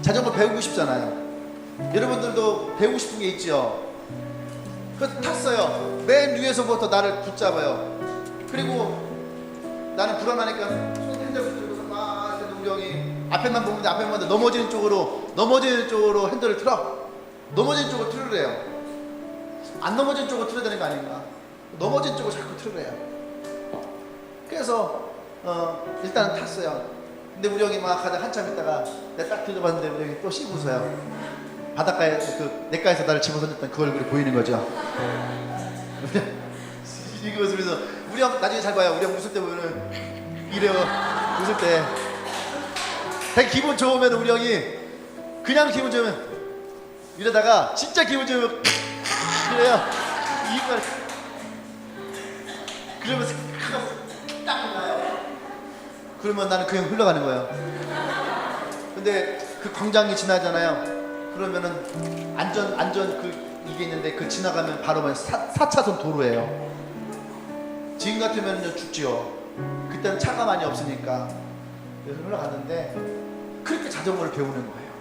자전거 배우고 싶잖아요. 여러분들도 배우고 싶은 게 있죠. 그래서 탔어요. 맨 위에서부터 나를 붙잡아요. 그리고 나는 불안하니까 핸들 붙들고서 막 이렇게 우리 형이 앞에만 보는데 넘어지는 쪽으로 핸들을 틀어. 넘어지는 쪽으로 틀으래요. 안 넘어지는 쪽으로 틀어야 되는 거 아닌가? 넘어진 쪽으로 자꾸 틀으래요. 그래서 일단은 탔어요. 근데 우리 형이 막 가다 한참 있다가 내가 딱 들어봤는데 우리 형이 또 씹으세요. 바닷가에 그 냇가에서 나를 집어던졌던 그 얼굴이 보이는 거죠. 이거 웃으면서 우리 형 나중에 잘 봐요. 우리 형 웃을 때 보면은 이래요. 웃을 때 되게 기분 좋으면 우리 형이 그냥 기분 좋으면 이러다가 진짜 기분 좋으면 그래요. 이빨 그러면서 딱 나요. 그러면 나는 그냥 흘러가는 거예요. 근데 그 광장이 지나잖아요. 그러면은 안전 이게 있는데 그 지나가면 바로 4차선 도로예요. 지금 같으면 죽지요. 그때는 차가 많이 없으니까. 그래서 흘러갔는데 그렇게 자전거를 배우는 거예요.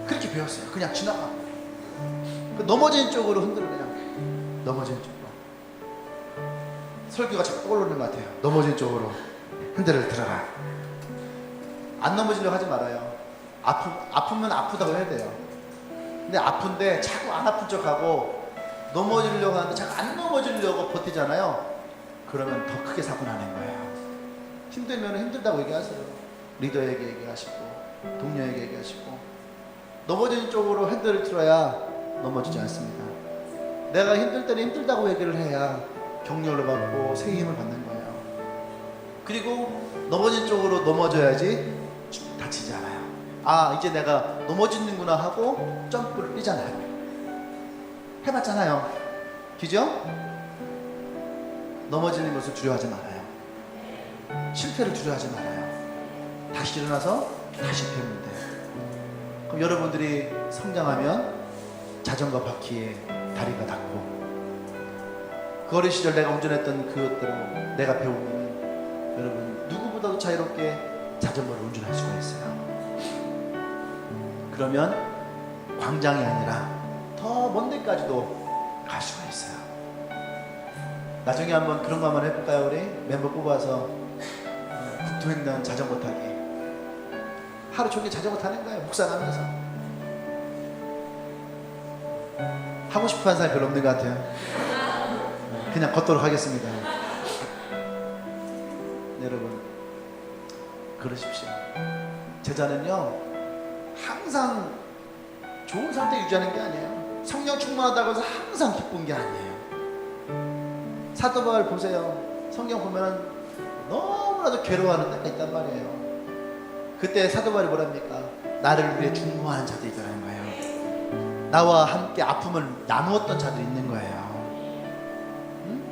그렇게 배웠어요. 그냥 지나가. 넘어지는 쪽으로 흔들어. 그냥 넘어지는 쪽으로. 설교가 자꾸 떠오르는 것 같아요. 넘어지는 쪽으로 핸들을 들어가. 안 넘어지려고 하지 말아요. 아프면 아프다고 해야 돼요. 근데 아픈데 자꾸 안 아픈 척하고 넘어지려고 하는데 자꾸 안 넘어지려고 버티잖아요. 그러면 더 크게 사고 나는 거예요. 힘들면 힘들다고 얘기하세요. 리더에게 얘기하시고 동료에게 얘기하시고. 넘어지는 쪽으로 핸들을 틀어야 넘어지지 않습니다. 내가 힘들 때는 힘들다고 얘기를 해야 격려를 받고 새 힘을 받는 거예요. 그리고 넘어진 쪽으로 넘어져야지 다치지 않아요. 아, 이제 내가 넘어지는구나 하고 점프를 뛰잖아요. 해봤잖아요. 그죠? 넘어지는 것을 두려워하지 말아요. 실패를 두려워하지 말아요. 다시 일어나서 다시 배우면 돼요. 그럼 여러분들이 성장하면 자전거 바퀴에 다리가 닿고, 그 어린 시절 내가 운전했던 그것대로 내가 배우면 여러분 누구보다도 자유롭게 자전거를 운전할 수가 있어요. 그러면 광장이 아니라 더 먼 데까지도 갈 수가 있어요. 나중에 한번 그런 거 한번 해볼까요? 우리 멤버 뽑아서 국토횡단 자전거 타기. 하루 종일 자전거 타는 거예요. 묵상하면서. 하고 싶어 하는 사람이 별로 없는 것 같아요. 그냥 걷도록 하겠습니다. 여러분, 그러십시오. 제자는요, 항상 좋은 상태 유지하는 게 아니에요. 성령 충만하다고 해서 항상 기쁜 게 아니에요. 사도 바울 보세요. 성경 보면 너무나도 괴로워하는 때가 있단 말이에요. 그때 사도 바울이 뭐랍니까? 나를 위해 중보하는 자들이 있다는 거예요. 나와 함께 아픔을 나누었던 자들이 있는 거예요. 응?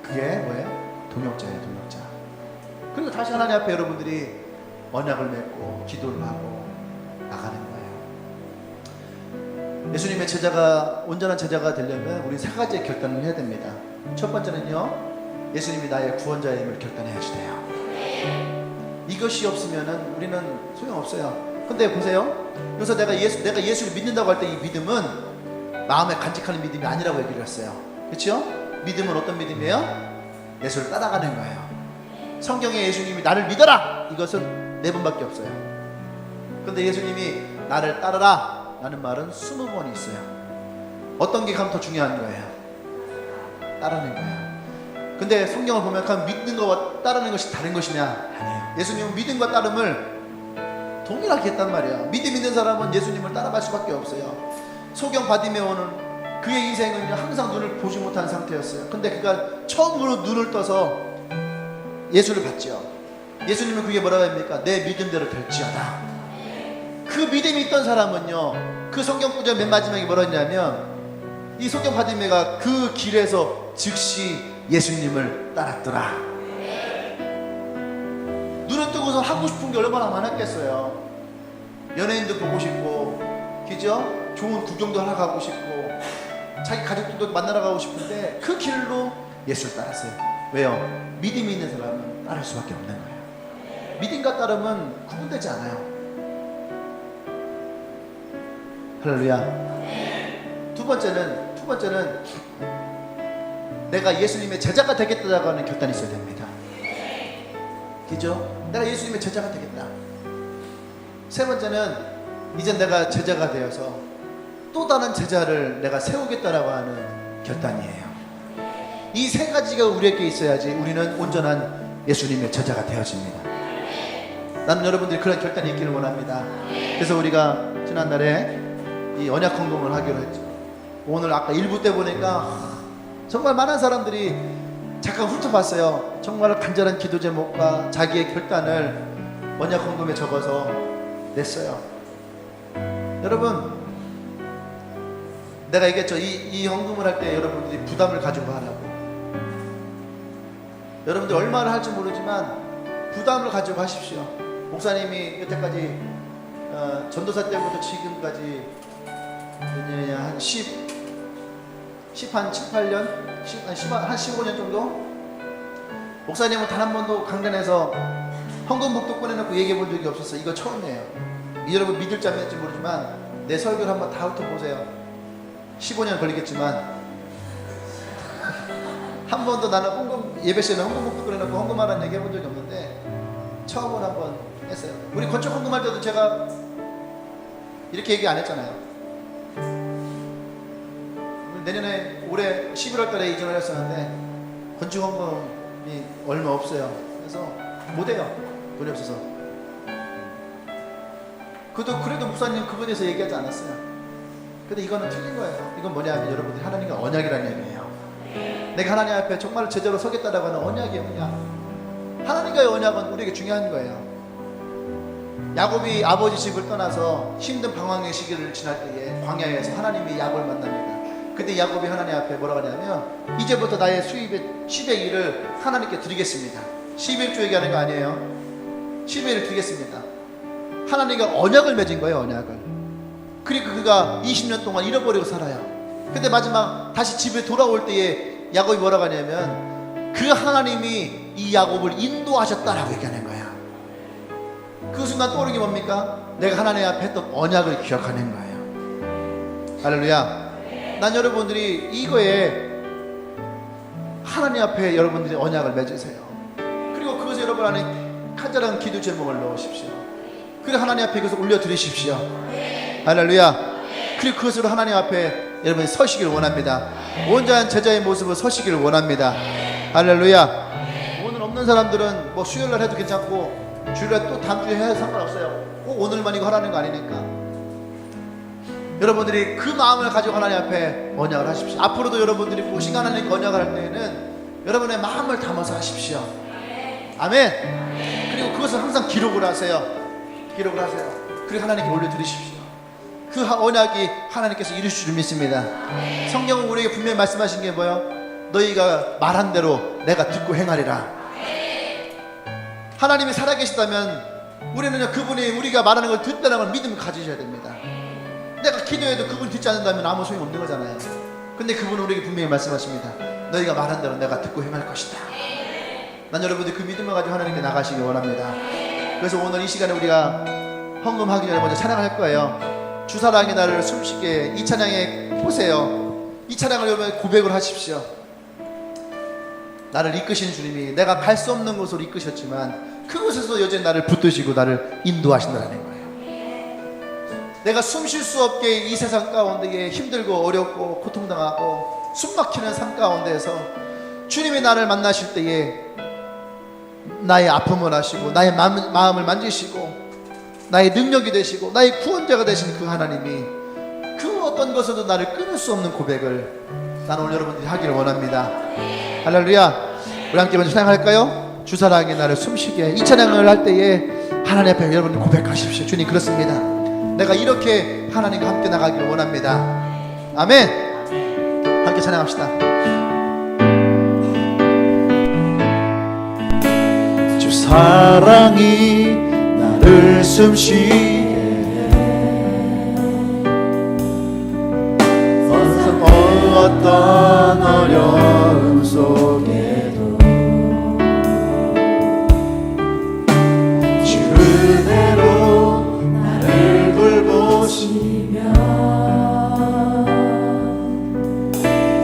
그게 뭐예요? 동역자예요, 동역자. 그리고 다시 하나님 앞에 여러분들이 언약을 맺고 기도를 하고 나가는 거예요. 예수님의 제자가, 온전한 제자가 되려면 우리 세 가지의 결단을 해야 됩니다. 첫 번째는요, 예수님이 나의 구원자의 힘을 결단해야지 돼요. 이것이 없으면은 우리는 소용없어요. 근데 보세요. 그래서 내가 예수를 믿는다고 할 때 이 믿음은 마음에 간직하는 믿음이 아니라고 얘기를 했어요. 그렇죠? 믿음은 어떤 믿음이에요? 예수를 따라가는 거예요. 성경에 예수님이 나를 믿어라! 이것은 4번밖에 없어요. 근데 예수님이 나를 따르라! 라는 말은 20번이 있어요. 어떤 게 가면 더 중요한 거예요? 따르는 거예요. 근데 성경을 보면 그냥 믿는 것과 따르는 것이 다른 것이냐? 아니에요. 예수님은 믿음과 따름을 동일하게 했단 말이야. 믿음 있는 사람은 예수님을 따라갈 수밖에 없어요. 소경 바디메오는 그의 인생은 항상 눈을 보지 못한 상태였어요. 근데 그가 처음으로 눈을 떠서 예수를 봤죠. 예수님은 그게 뭐라고 합니까? 내 믿음대로 될지어다. 그 믿음이 있던 사람은요, 그 성경 구절 맨 마지막에 뭐라 했냐면, 이 소경 바디메가 그 길에서 즉시 예수님을 따랐더라. 눈을 뜨고서 하고 싶은 게 얼마나 많았겠어요. 연예인도 보고 싶고, 그죠? 좋은 구경도 하러 가고 싶고, 자기 가족들도 만나러 가고 싶은데 그 길로 예수를 따랐어요. 왜요? 믿음이 있는 사람은 따를 수밖에 없는 거예요. 믿음과 따름은 구분되지 않아요. 할렐루야. 두 번째는 내가 예수님의 제자가 되겠다고 하는 결단이 있어야 됩니다. 그죠? 내가 예수님의 제자가 되겠다. 세 번째는 이제 내가 제자가 되어서 또 다른 제자를 내가 세우겠다라고 하는 결단이에요. 이 세 가지가 우리에게 있어야지 우리는 온전한 예수님의 제자가 되어집니다. 나는 여러분들이 그런 결단이 있기를 원합니다. 그래서 우리가 지난날에 이 언약 헌금을 하기로 했죠. 오늘 아까 1부 때 보니까 정말 많은 사람들이 잠깐 훑어봤어요. 정말 간절한 기도 제목과 자기의 결단을 언약 헌금에 적어서 냈어요. 여러분, 내가 얘기했죠. 이 헌금을 할 때 여러분들이 부담을 가지고 하라고. 여러분들 얼마를 할지 모르지만 부담을 가지고 하십시오. 목사님이 여태까지 전도사 때부터 지금까지 몇 년이냐, 한 7, 8년? 한 15년 정도? 목사님은 단 한 번도 강단에서 헌금북도 꺼내놓고 얘기해 본 적이 없었어요. 이거 처음이에요. 여러분 믿을지 안 믿을지 모르지만 내 설교를 한번 다 훑어보세요. 15년 걸리겠지만 한 번도 나는 헌금, 예배 시에는 헌금북도 꺼내놓고 헌금하라는 얘기 해본 적이 없는데 처음으로 한번 했어요. 우리 건축 헌금할 때도 제가 이렇게 얘기 안 했잖아요. 내년에 올해 11월 달에 이전을 했었는데 건축 헌금이 얼마 없어요. 그래서 못해요. 돈이 없어서. 그래도 목사님 그거에 대해서 얘기하지 않았어요. 근데 이거는 틀린 거예요. 이건 뭐냐면 여러분들이 하나님과 언약이라는 얘기예요. 내가 하나님 앞에 정말 제대로 서겠다라고 하는 언약이 뭐냐? 하나님과의 언약은 우리에게 중요한 거예요. 야곱이 아버지 집을 떠나서 힘든 방황의 시기를 지날 때에 광야에서 하나님이 야곱을 만납니다. 그때 야곱이 하나님 앞에 뭐라고 하냐면 이제부터 나의 수입의 10의 1을 하나님께 드리겠습니다. 11조 얘기하는 거 아니에요. 10의 1을 드리겠습니다. 하나님과 언약을 맺은 거예요. 언약을. 그리고 그가 20년 동안 잃어버리고 살아요. 근데 마지막 다시 집에 돌아올 때에 야곱이 뭐라고 하냐면 그 하나님이 이 야곱을 인도하셨다라고 얘기하는 거야. 그 순간 떠오르는 게 뭡니까? 내가 하나님 앞에 했던 언약을 기억하는 거예요. 할렐루야. 난 여러분들이 이거에 하나님 앞에 여러분들이 언약을 맺으세요. 그리고 그것을 여러분 안에 간절한 기도 제목을 넣으십시오. 그리고 하나님 앞에 그것을 올려드리십시오. 할렐루야. 그리고 그것으로 하나님 앞에 여러분이 서시기를 원합니다. 온전한 제자의 모습으로 서시기를 원합니다. 할렐루야. 오늘 없는 사람들은 뭐 수요일날 해도 괜찮고 주일날 또 다음 주에 해도 상관없어요. 꼭 오늘만 이거 하라는 거 아니니까. 여러분들이 그 마음을 가지고 하나님 앞에 언약을 하십시오. 앞으로도 여러분들이 꼬신 하나님 언약을 할 때에는 여러분의 마음을 담아서 하십시오. 아멘. 그리고 그것을 항상 기록을 하세요. 기록을 하세요. 그리고 하나님께 올려드리십시오. 그 언약이 하나님께서 이루실 줄 믿습니다. 성경은 우리에게 분명히 말씀하신 게 뭐예요? 너희가 말한 대로 내가 듣고 행하리라. 하나님이 살아계시다면 우리는 그분이 우리가 말하는 걸 듣다는 걸 믿음을 가지셔야 됩니다. 내가 기도해도 그분이 듣지 않는다면 아무 소용 없는 거잖아요. 근데 그분은 우리에게 분명히 말씀하십니다. 너희가 말한 대로 내가 듣고 행할 것이다. 난 여러분들이 그 믿음을 가지고 하나님께 나가시기 원합니다. 그래서 오늘 이 시간에 우리가 헌금하기 전에 먼저 찬양할 거예요. 주사랑의 나를 숨쉬게. 이 찬양에 보세요. 이 찬양을 여러분 고백을 하십시오. 나를 이끄신 주님이 내가 갈 수 없는 곳으로 이끄셨지만 그곳에서 여전히 나를 붙드시고 나를 인도하신다는 거예요. 내가 숨 쉴 수 없게 이 세상 가운데에 힘들고 어렵고 고통당하고 숨막히는 삶 가운데에서 주님이 나를 만나실 때에 나의 아픔을 하시고 나의 마음을 만지시고 나의 능력이 되시고 나의 구원자가 되신 그 하나님이 그 어떤 것에도 나를 끊을 수 없는 고백을 나는 오늘 여러분들이 하기를 원합니다. 할렐루야. 우리 함께 먼저 찬양할까요? 주사랑의 나를 숨쉬게. 이 찬양을 할 때에 하나님 앞에 여러분 고백하십시오. 주님 그렇습니다. 내가 이렇게 하나님과 함께 나가기를 원합니다. 아멘. 함께 찬양합시다. 주 사랑이 나를 숨쉬게 어떤 어려움 속에도 주 은혜로 나를 돌보시며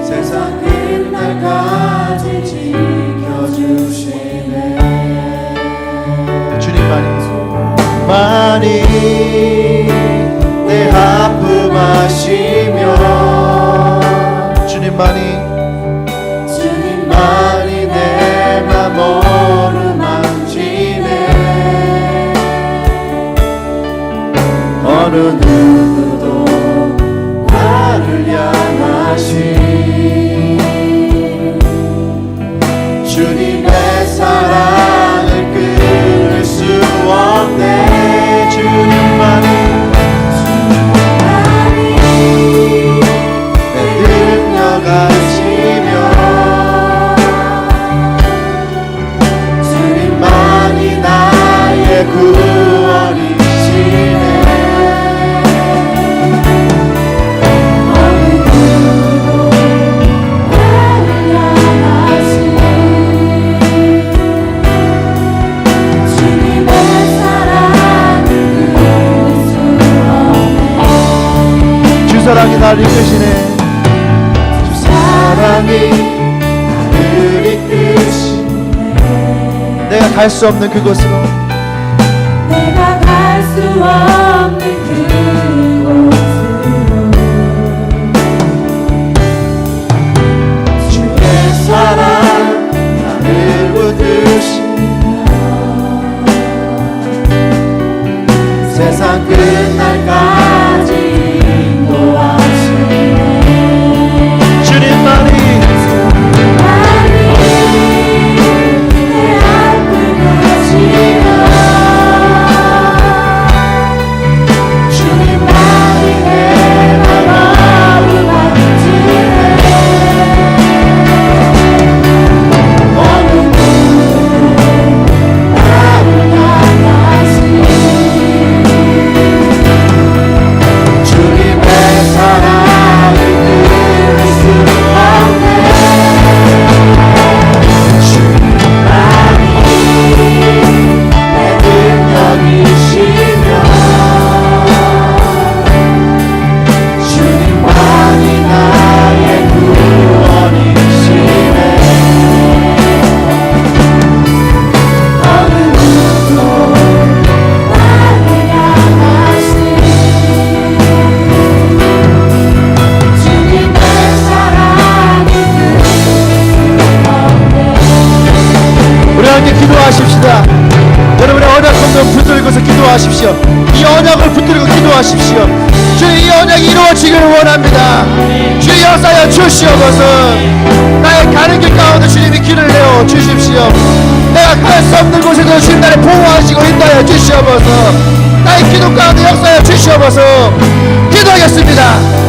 세상 끝날까지 지켜주시네. 주님만이 내 아픔 아시며 주님만이 내 맘 어루만지네. 어느 누구도 나를 향하신 주님의 사랑을 끊을 수 없네. 주님만이 주님만이 나의 구원이시네. 어느 누구도 나를 향하신 주님의 사랑을 끊을 수 없네. 주 사랑이 나를 이끄시네. 사랑이 나를 이끄시네. 내가 갈 수 없는 그곳으로 내가 갈 수 없는 그곳으로 주의 사랑 나를 붙드시며 세상 끝날까지 인도하시네. 능력이 이루어지기를 원합니다. 주님 역사여 주시옵소서. 나의 가는 길 가운데 주님이 길을 내어 주십시오. 내가 갈 수 없는 곳에서 주님 나를 보호하시고 인도하여 주시옵소서. 나의 기도 가운데 역사여 주시옵소서. 기도하겠습니다.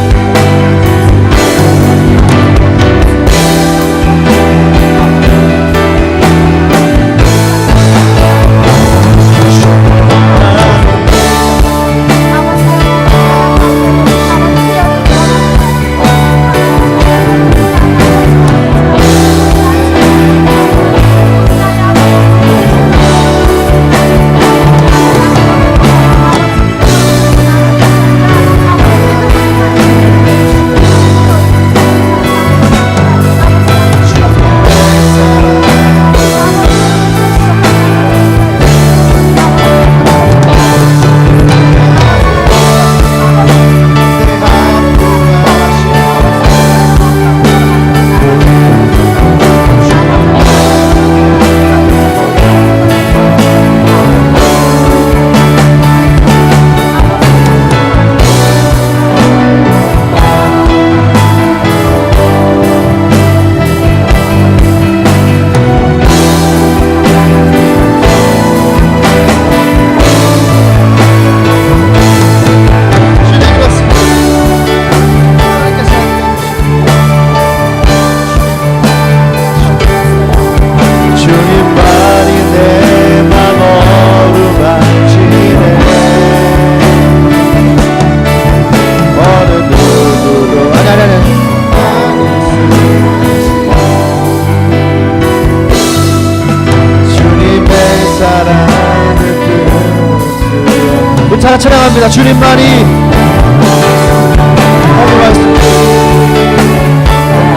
다 찬양합니다. 주님만이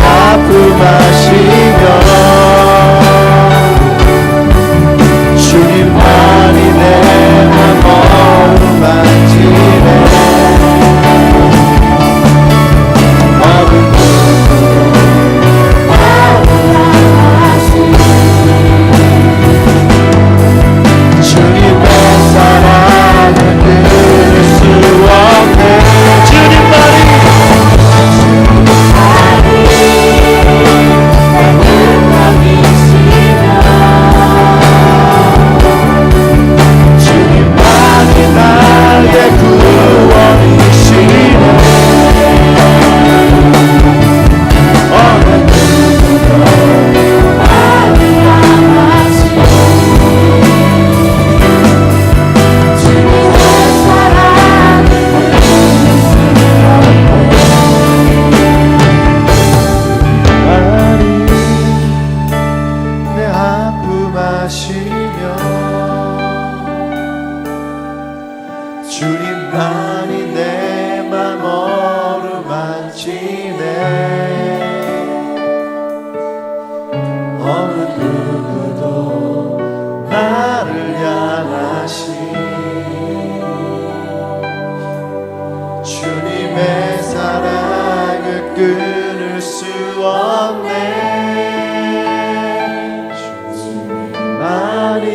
아픔하시며 주님만이 내 마음 만지네. 주님의 사랑을 끊을 수 없네. 주님만이 주님만이 나의 구원이시네. 어느 누구도 나를 향하시 주님만이 내 맘 어루만지네. 어느 누구도 나를 향하시 주님의 사랑을 끊을 수 없네. 주님만이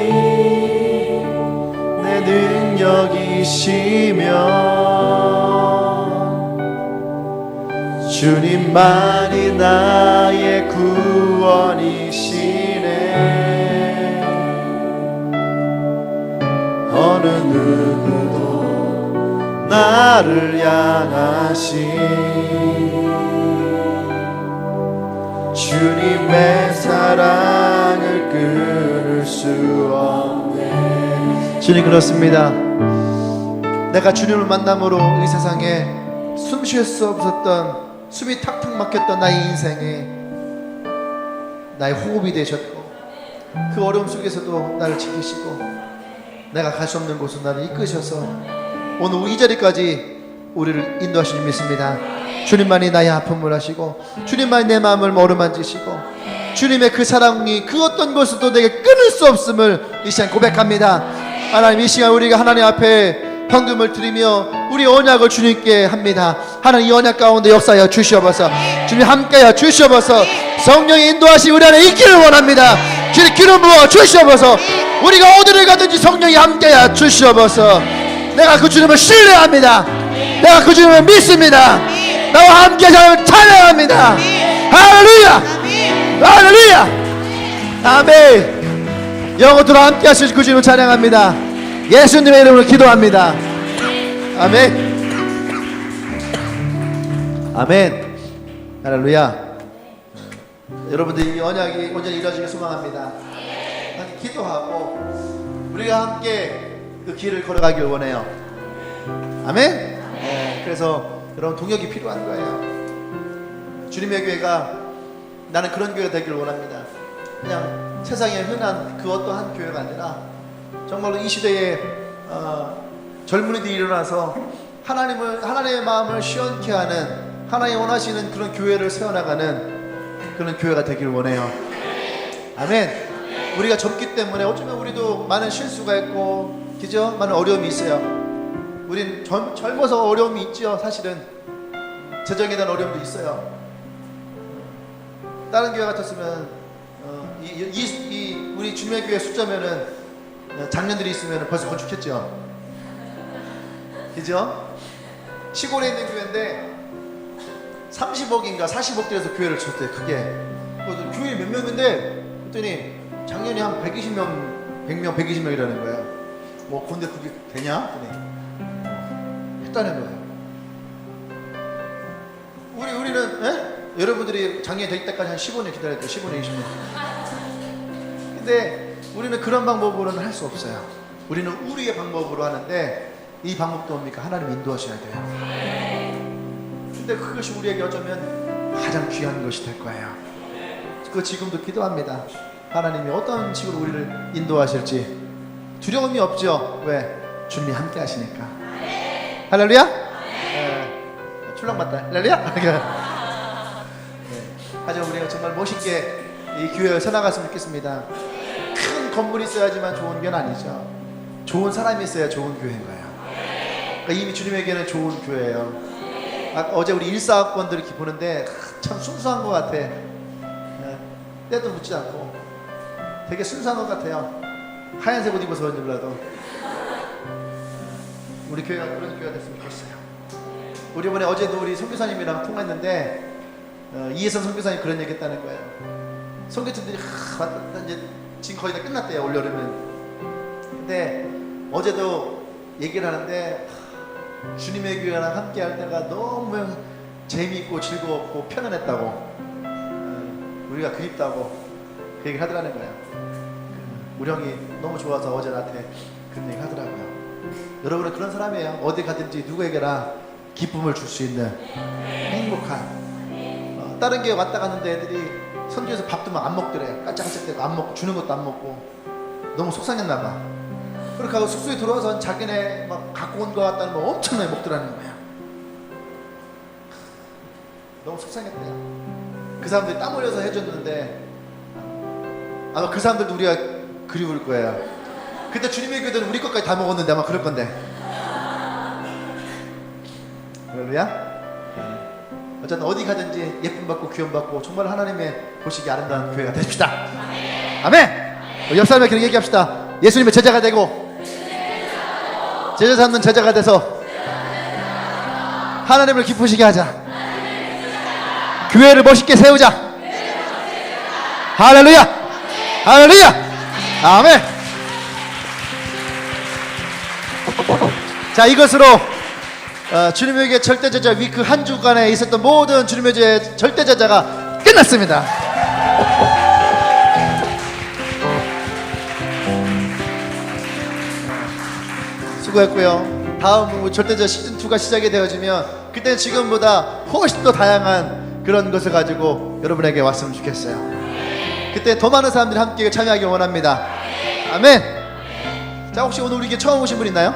내 능력이시며 주님만이 나의 구원이시네. 어느 누구도 나를 향하시 주님의 사랑을 끊을 수 없네. 주님, 그렇습니다. 내가 주님을 만남으로 이 세상에 숨 쉴 수 없었던, 숨이 탁탁 막혔던 나의 인생에 나의 호흡이 되셨고, 그 어려움 속에서도 나를 지키시고 내가 갈 수 없는 곳으로 나를 이끄셔서 오늘 이 자리까지 우리를 인도하신 줄 믿습니다. 주님만이 나의 아픔을 하시고 주님만이 내 마음을 어루만지시고 주님의 그 사랑이 그 어떤 것으로도 내게 끊을 수 없음을 이 시간 고백합니다. 하나님, 이 시간 우리가 하나님 앞에 헌금을 드리며 우리 언약을 주님께 합니다. 하나님, 이 언약 가운데 역사하여 주시옵소서. 주님 함께하여 주시옵소서. 성령의 인도하시 우리 안에 있기를 원합니다. 주님 기름 부어 주시옵소서. 우리가 어디를 가든지 성령이 함께하여 주시옵소서. 내가 그 주님을 신뢰합니다. 내가 그 주님을 믿습니다. 나와 함께 찬양합니다. 할렐루야, 할렐루야, 아멘. 영혼들로 함께 하실 그 주님을 찬양합니다. 예수님의 이름으로 기도합니다. 아멘. 아멘. 할렐루야. 여러분들 이 언약이 온전히 이루어지길 소망합니다. 함께 기도하고 우리가 함께 그 길을 걸어가길 원해요. 아멘. 네, 그래서 여러분 동역이 필요한 거예요. 주님의 교회가 나는 그런 교회가 되길 원합니다. 그냥 세상에 흔한 그 어떠한 교회가 아니라 정말로 이 시대에 젊은이들이 일어나서 하나님의 마음을 시원케 하는 하나님 원하시는 그런 교회를 세워나가는 그런 교회가 되길 원해요. 아멘. 우리가 젊기 때문에 어쩌면 우리도 많은 실수가 있고, 그죠? 많은 어려움이 있어요. 우린 젊어서 어려움이 있죠. 사실은 재정에 대한 어려움도 있어요. 다른 교회 같았으면 우리 주님의 교회 숫자면은 장년들이 있으면 벌써 건축했죠. 그죠? 시골에 있는 교회인데 30억인가 40억 들여서 교회를 쳤대. 크게. 교회 몇 명인데 그랬더니 작년에 한 120명 120명이라는 거예요. 뭐 근데 그게 되냐? 그랬더니 했다는 거예요. 우리는 여러분들이 작년에 될 때까지 한 15년 기다렸대요. 15년 20년. 근데 우리는 그런 방법으로는 할 수 없어요. 우리는 우리의 방법으로 하는데 이 방법도 뭡니까? 하나님 인도하셔야 돼요. 근데 그것이 우리에게 어쩌면 가장 귀한 것이 될 거예요. 그 지금도 기도합니다. 하나님이 어떤 식으로 우리를 인도하실지 두려움이 없죠. 왜? 주님이 함께 하시니까. 할렐루야? 출렁맞다. 할렐루야? 하지만 우리가 정말 멋있게 이 교회를 세워나갔으면 좋겠습니다. 큰 건물이 있어야지만 좋은 건 아니죠. 좋은 사람이 있어야 좋은 교회인 거예요. 그러니까 이미 주님에게는 좋은 교회예요. 어제 우리 일사학번들이 보는데 참 순수한 것 같아. 때도 묻지 않고 되게 순수한 것 같아요. 하얀색 옷 입어서 그런지 몰라도 우리 교회가 그런 교회가 됐으면 좋겠어요. 우리 이번에 어제도 우리 선교사님이랑 통화했는데 이혜선 선교사님 그런 얘기 했다는 거예요. 선교팀들이 이제 지금 거의 다 끝났대요. 올여름은. 근데 어제도 얘기를 하는데 주님의 교회랑 함께 할 때가 너무 재미있고 즐거웠고 편안했다고, 우리가 그립다고 그 얘기를 하더라는 거예요. 우리 형이 너무 좋아서 어제 나한테 그런 얘기 하더라고요. 여러분은 그런 사람이에요. 어디 가든지 누구에게나 기쁨을 줄 수 있는 행복한. 다른 교회 왔다 갔는데 애들이 선교에서 밥도 막 안 먹더래. 깔짝깔짝대고 안 먹고, 주는 것도 안 먹고 너무 속상했나 봐. 그렇게 하고 숙소에 들어와서 자기네 막 갖고 온 거 같다는 거 엄청나게 먹더라는 거야. 너무 속상했대요. 그 사람들이 땀 흘려서 해줬는데 아마 그 사람들도 우리가 그리울 거예요. 그때 주님의 교회는 우리 것까지 다 먹었는데 아마 그럴 건데. 할렐루야. 어쨌든 어디 가든지 예쁨 받고 귀염 받고 정말 하나님의 보시기 아름다운 교회가 되십시다. 아멘. 옆 사람에게 그렇게 얘기합시다. 예수님의 제자가 되고 제자 삼는 제자가 돼서 하나님을 기쁘시게 하자. 교회를 멋있게 세우자. 할렐루야, 할렐루야, 아멘. 자, 이것으로 주님에게 절대제자 위크 한 주간에 있었던 모든 주님의 절대제자가 끝났습니다. 수고했고요. 다음 절대제자 시즌2가 시작이 되어지면 그때는 지금보다 훨씬 더 다양한 그런 것을 가지고 여러분에게 왔으면 좋겠어요. 그때 더 많은 사람들이 함께 참여하기 원합니다. 아멘. 자, 혹시 오늘 우리에게 처음 오신 분 있나요?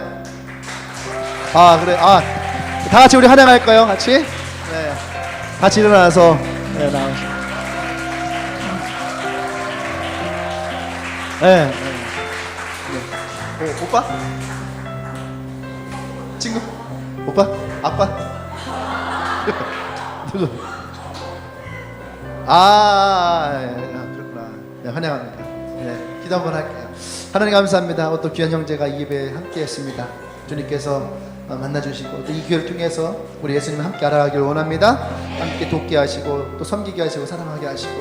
아, 그래. 다 같이 우리 환영할까요? 같이? 네. 같이 일어나서 네, 나오시죠. 네. 네. 오빠? 친구? 오빠? 아빠? 누구? 그렇구나. 네, 환영합니다. 네, 기도 한번 할게요. 하나님 감사합니다. 또 귀한 형제가 이 예배에 함께 했습니다. 주님께서 만나주시고 또 이 기회를 통해서 우리 예수님 함께 알아가길 원합니다. 함께 돕게 하시고 또 섬기게 하시고 사랑하게 하시고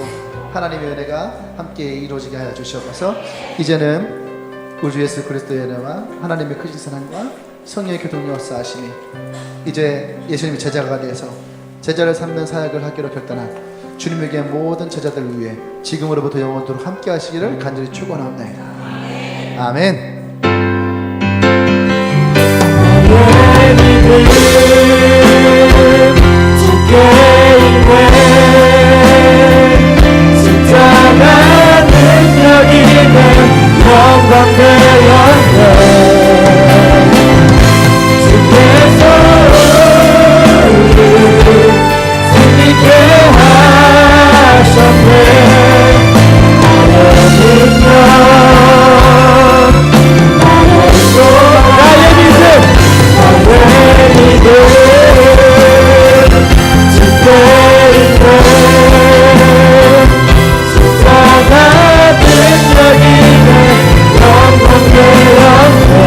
하나님의 은혜가 함께 이루어지게 하여 주시옵소서. 이제는 우리 주 예수 그리스도의 은혜와 하나님의 크신 사랑과 성령의 교통이 역사하심이 이제 예수님의 제자가 되어서 제자를 삼는 사역을 하기로 결단한 주님에게 모든 제자들을 위해 지금으로부터 영원토록 함께 하시기를 간절히 축원합니다. 아멘. 십자가 능력 있는 영광 되었네. 주께서 우리를 승리케 하셨네. 나의 능력 나의 믿음 주께 있네. 십자가 능력 있는 영광 되었네.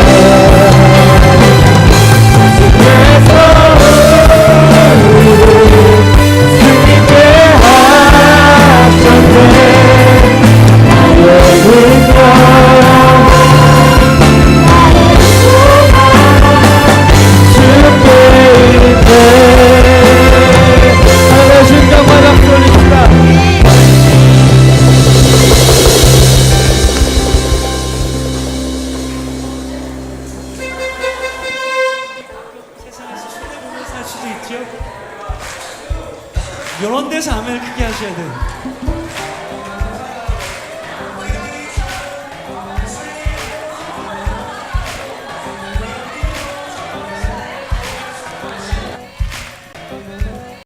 주께서 우리를 승리케 하셨네. 나의 능력 이런 데서 아멘을 크게 하셔야 돼요.